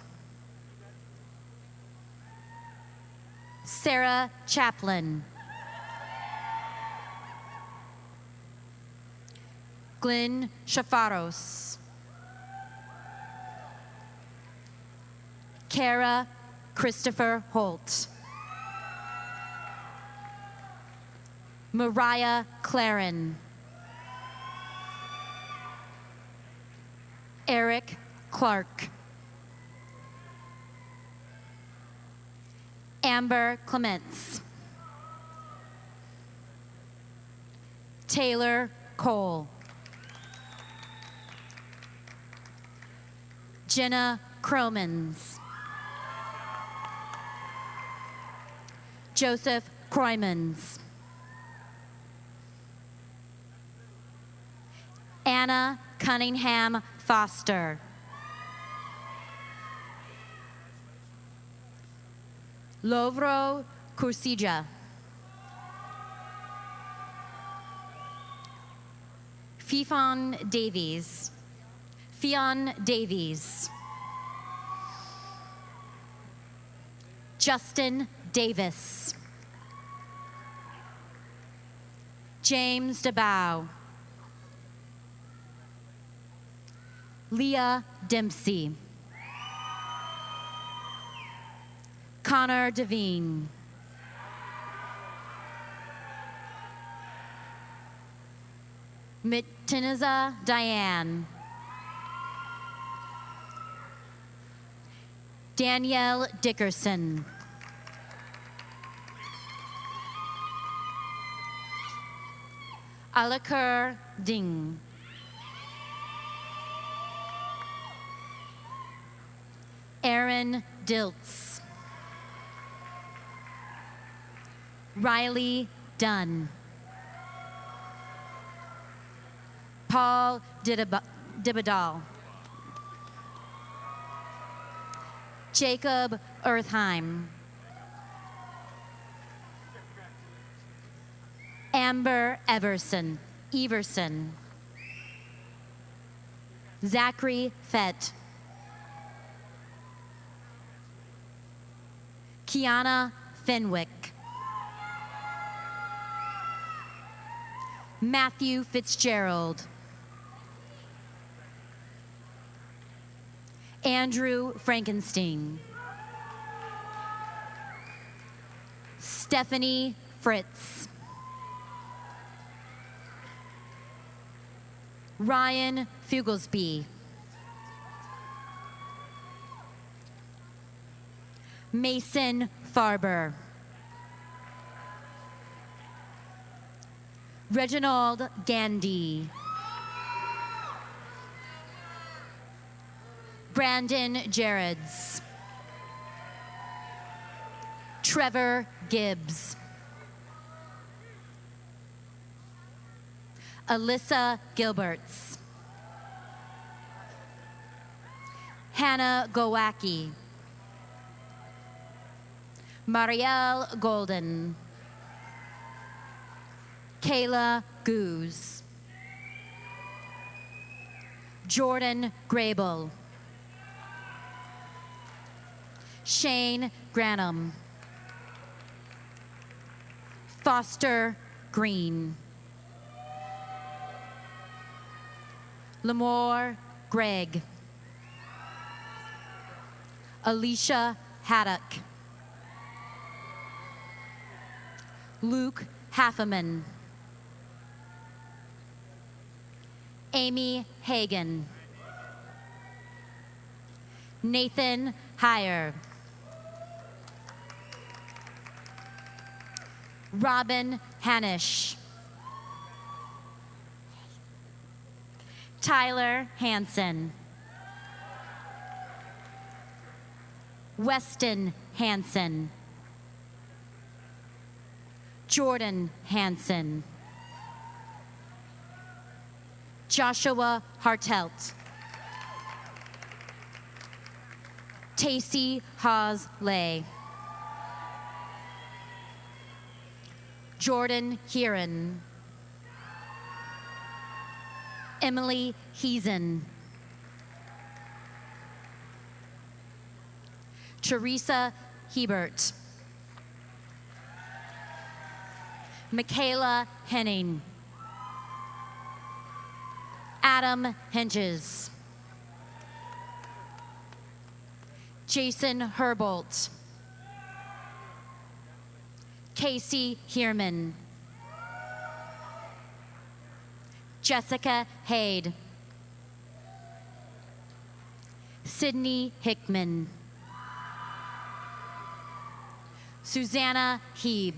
Speaker 13: Sarah Chaplin. Glenn Shafaros. Kara Christopher Holt. Mariah Claren. Eric Clark. Amber Clements. Taylor Cole. Jenna Cromans. Joseph Kroymans. Anna Cunningham Foster. Lovro Kursija. Fifon Davies. Fionn Davies. Justin Davis. James DeBow. Leah Dempsey. Connor Devine. Mitiniza Diane. Danielle Dickerson. Alakur Ding. Aaron Diltz. Riley Dunn. Paul Dibadal. Jacob Earthheim. Amber Everson. Zachary Fett. Kiana Fenwick. Matthew Fitzgerald. Andrew Frankenstein. Stephanie Fritz. Ryan Fuglesby. Mason Farber. Reginald Gandy. Brandon Jareds. Trevor Gibbs. Alyssa Gilberts. Hannah Gowacki. Marielle Golden. Kayla Goose. Jordan Grable. Shane Granum. Foster Green. Lamore Gregg. Alicia Haddock. Luke Hafferman. Amy Hagan. Nathan Heyer. Robin Hanish. Tyler Hansen. Weston Hansen. Jordan Hansen. Joshua Hartelt. Tacey Haas-Lay. Jordan Heron. Emily Heesen. Teresa Hebert. Michaela Henning. Adam Henges. Jason Herbolt. Casey Heerman. Jessica Haid. Sydney Hickman. Susanna Heeb.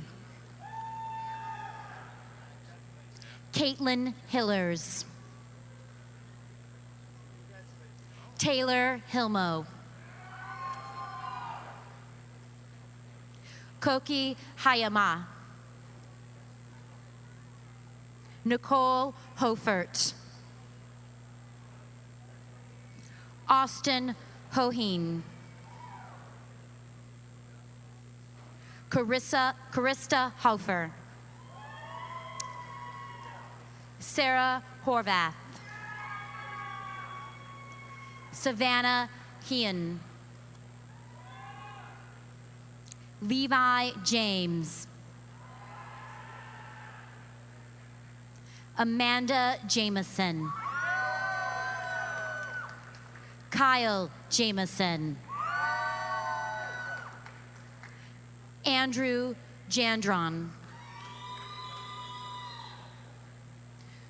Speaker 13: Caitlin Hillers. Taylor Hilmo. Koki Hayama. Nicole Hofert. Austin Hoheen. Carista Hofer. Sarah Horvath. Savannah Hean. Levi James. Amanda Jameson. Kyle Jameson. Andrew Jandron.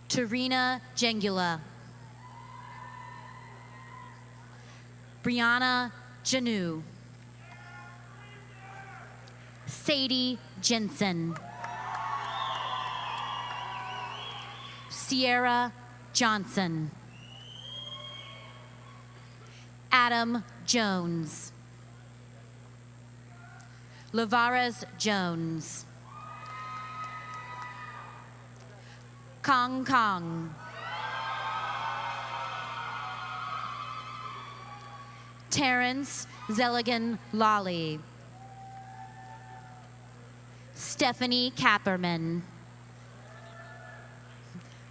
Speaker 13: Tarina Jengula. Brianna Janu. Sadie Jensen. Sierra Johnson. Adam Jones. Lavares Jones. Kong Kong. Terrence Zelligan Lawley. Stephanie Kapperman.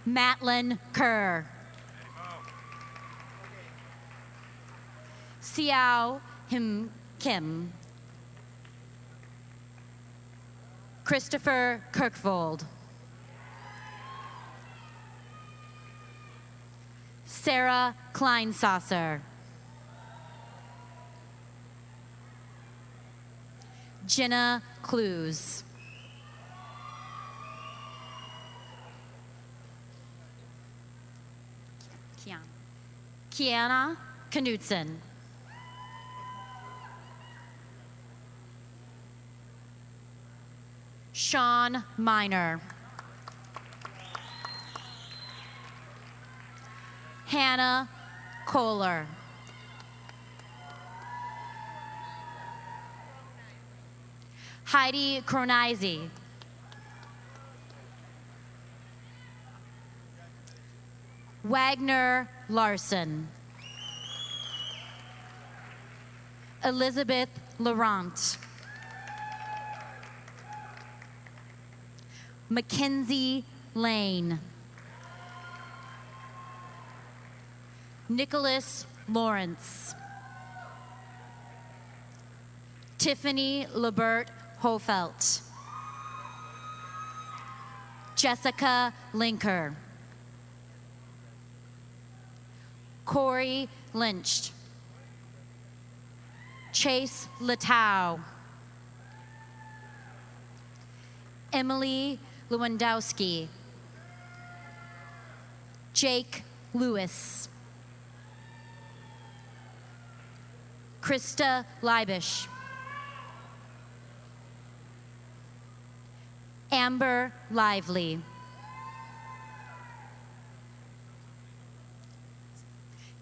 Speaker 13: Matlin Kerr. Xiao Him Kim. Christopher Kirkvold. Sarah Kleinsasser. Jenna Clues. Kiana Knudsen. Sean Miner. Hannah Kohler. Heidi Cronise. Wagner Larson. Elizabeth Laurent. Mackenzie Lane. Nicholas Lawrence. Tiffany Lebert Hofelt. Jessica Linker. Corey Lynch. Chase Latau. Emily Lewandowski. Jake Lewis. Krista Leibish. Amber Lively.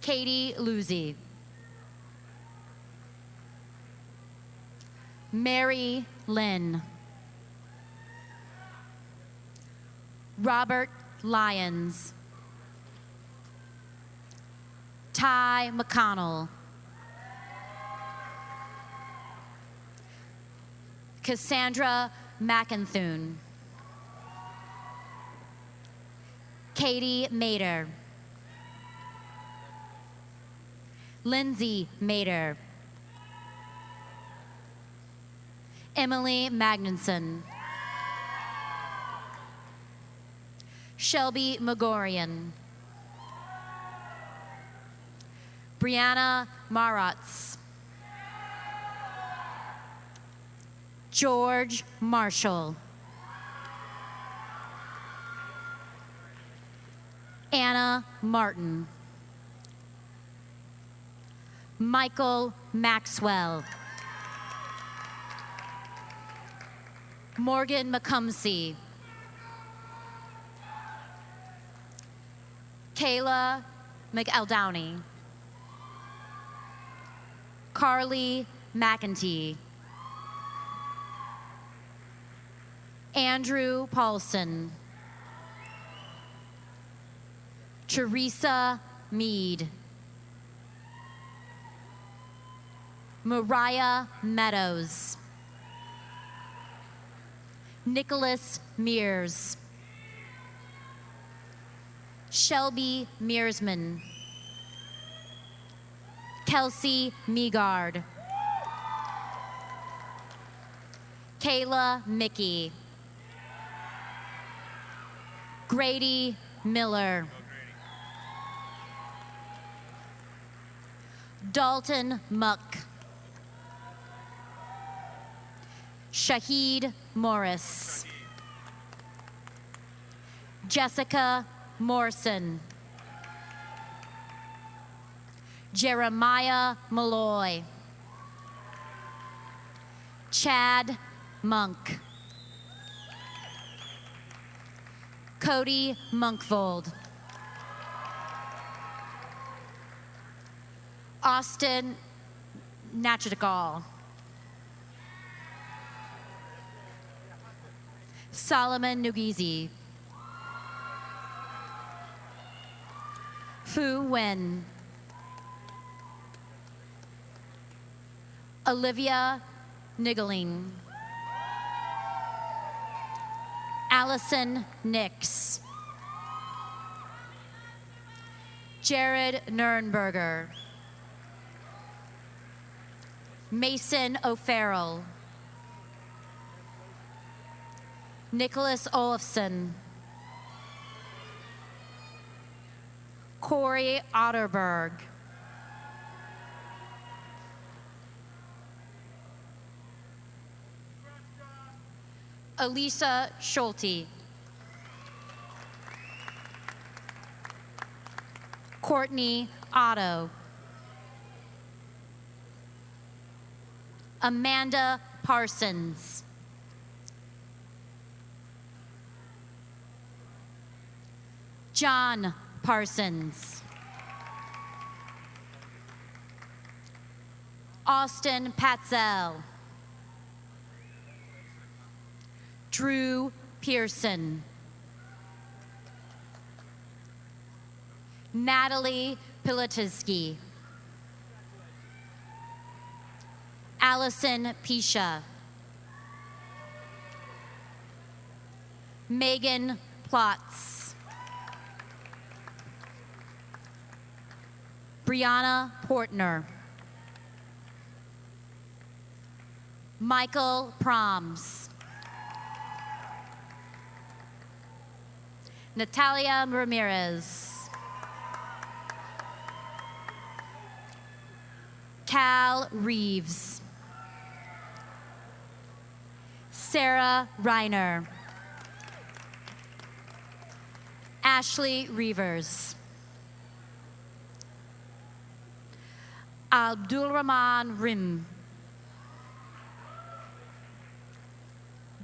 Speaker 13: Katie Luzzi. Mary Lynn. Robert Lyons. Ty McConnell. Cassandra McInthune. Katie Mader. Lindsay Mader. Emily Magnuson. Shelby Megorian. Brianna Maratz. George Marshall. Anna Martin. Michael Maxwell. Morgan McCumsey. Kayla McEldowney. Carly McEntee. Andrew Paulson. Teresa Mead. Mariah Meadows. Nicholas Mears. Shelby Mearsman. Kelsey Meagard. Kayla Mickey. Grady Miller. Dalton Muck. Shahid Morris. Jessica Morrison. Jeremiah Malloy. Chad Monk. Cody Monkfold. Austin Nachtigal. Solomon Nugizi. Fu Wen. Olivia Niggling. Allison Nix. Jared Nurnberger. Mason O'Farrell. Nicholas Olafson. Corey Otterberg. Elisa Schulte. Courtney Otto. Amanda Parsons. John Parsons. Austin Patzel. Drew Pearson. Natalie Pilatiski. Allison Pisha. Megan Plotz. Brianna Portner. Michael Proms. Natalia Ramirez. Cal Reeves. Sarah Reiner. Ashley Reavers. Abdulrahman Rim.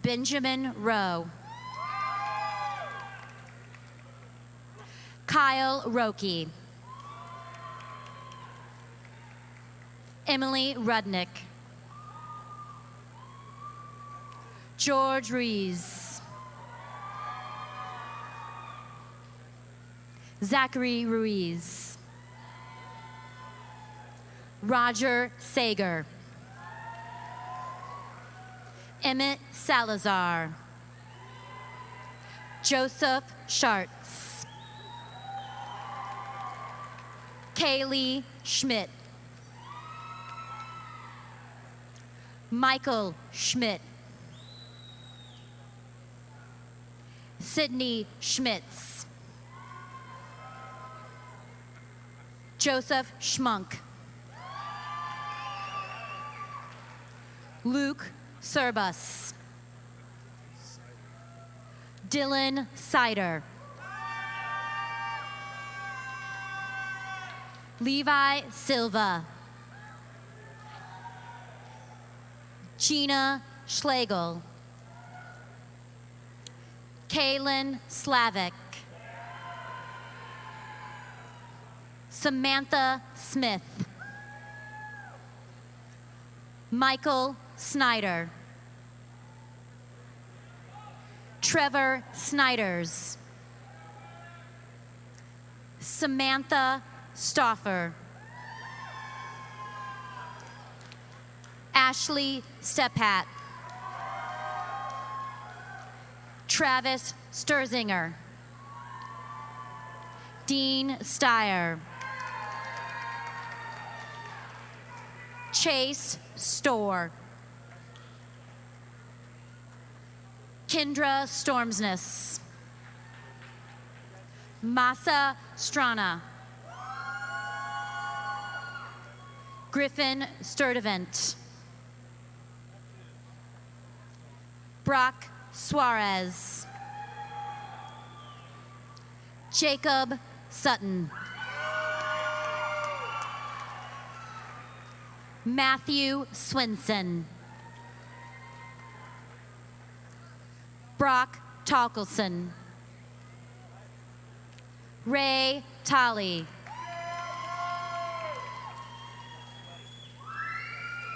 Speaker 13: Benjamin Rowe. Kyle Roki. Emily Rudnick. George Rees. Zachary Ruiz. Roger Sager. Emmett Salazar. Joseph Schartz. Kaylee Schmidt. Michael Schmidt. Sydney Schmitz. Joseph Schmunk. Luke Serbus. Dylan Sider. Levi Silva. Gina Schlegel. Kaylin Slavic. Samantha Smith. Michael Snyder. Trevor Snyders. Samantha Stoffer. Ashley Stephat. Travis Sturzinger. Dean Steyer. Chase Storr. Kendra Stormsness. Masa Strana. Griffin Sturdivant. Brock Suarez. Jacob Sutton. Matthew Swinson. Brock Talkelson. Ray Tolley.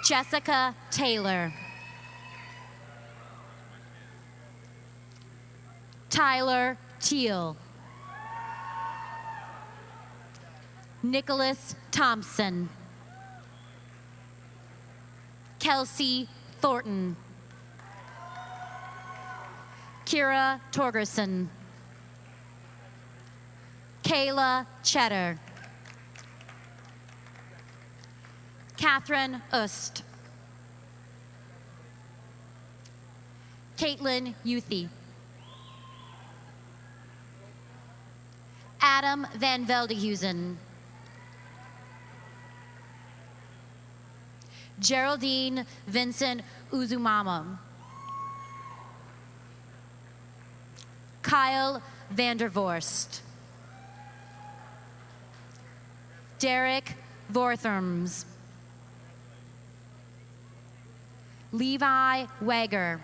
Speaker 13: Jessica Taylor. Tyler Teal. Nicholas Thompson. Kelsey Thornton. Kira Torgerson. Kayla Cheddar. Catherine Ust. Caitlin Youthy. Adam van Veldehuizen. Geraldine Vincent Uzumama. Kyle Vandervorst. Derek Vortherms. Levi Wager.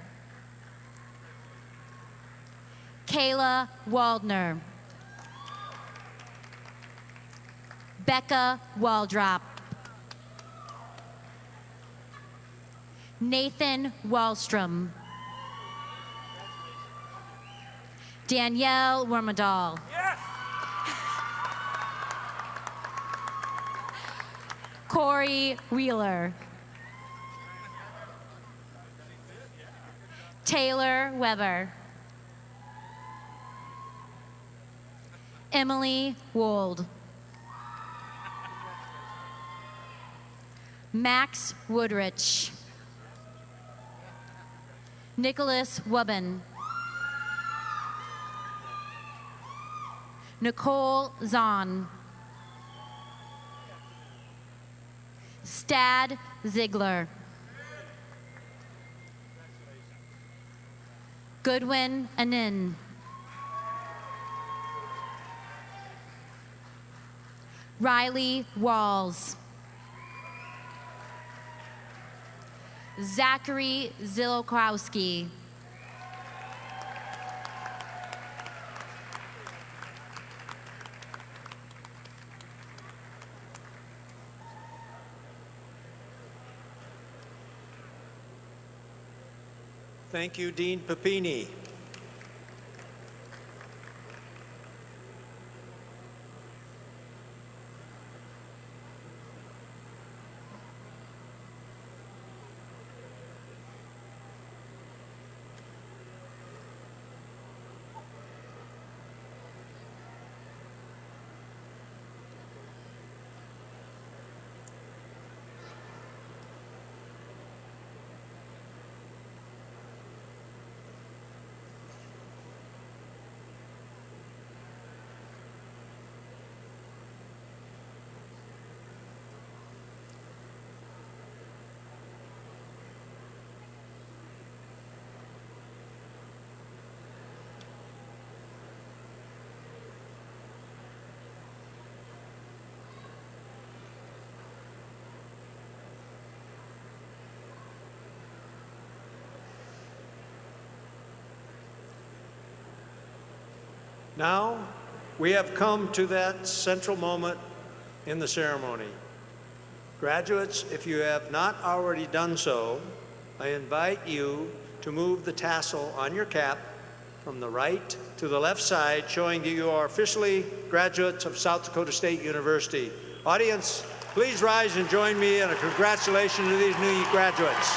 Speaker 13: Kayla Waldner. Becca Waldrop. Nathan Wallstrom. Danielle Wormadal.
Speaker 2: Yes!
Speaker 13: Corey Wheeler. Taylor Weber. Emily Wold. Max Woodrich. Nicholas Wubben. Nicole Zahn. Stad Ziegler. Goodwin Anin. Riley Walls. Zachary Zilokowski.
Speaker 2: Thank you, Dean Papini. Now, we have come to that central moment in the ceremony. Graduates, if you have not already done so, I invite you to move the tassel on your cap from the right to the left side, showing that you are officially graduates of South Dakota State University. Audience, please rise and join me in a congratulations to these new graduates.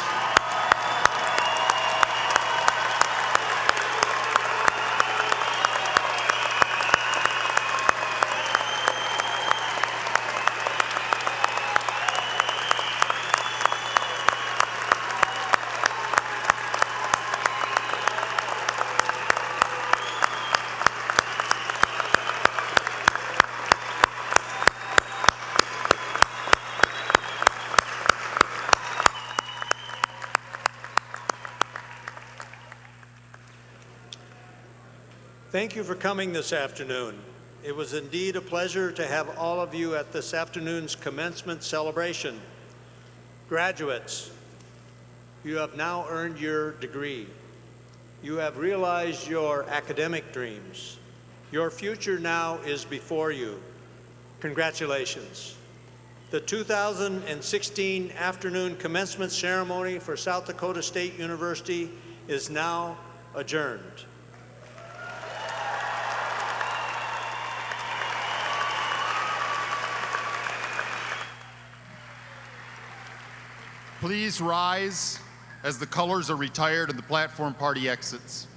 Speaker 2: Thank you for coming this afternoon. It was indeed a pleasure to have all of you at this afternoon's commencement celebration. Graduates, you have now earned your degree. You have realized your academic dreams. Your future now is before you. Congratulations. The 2016 afternoon commencement ceremony for South Dakota State University is now adjourned.
Speaker 1: Please rise as the colors are retired and the platform party exits.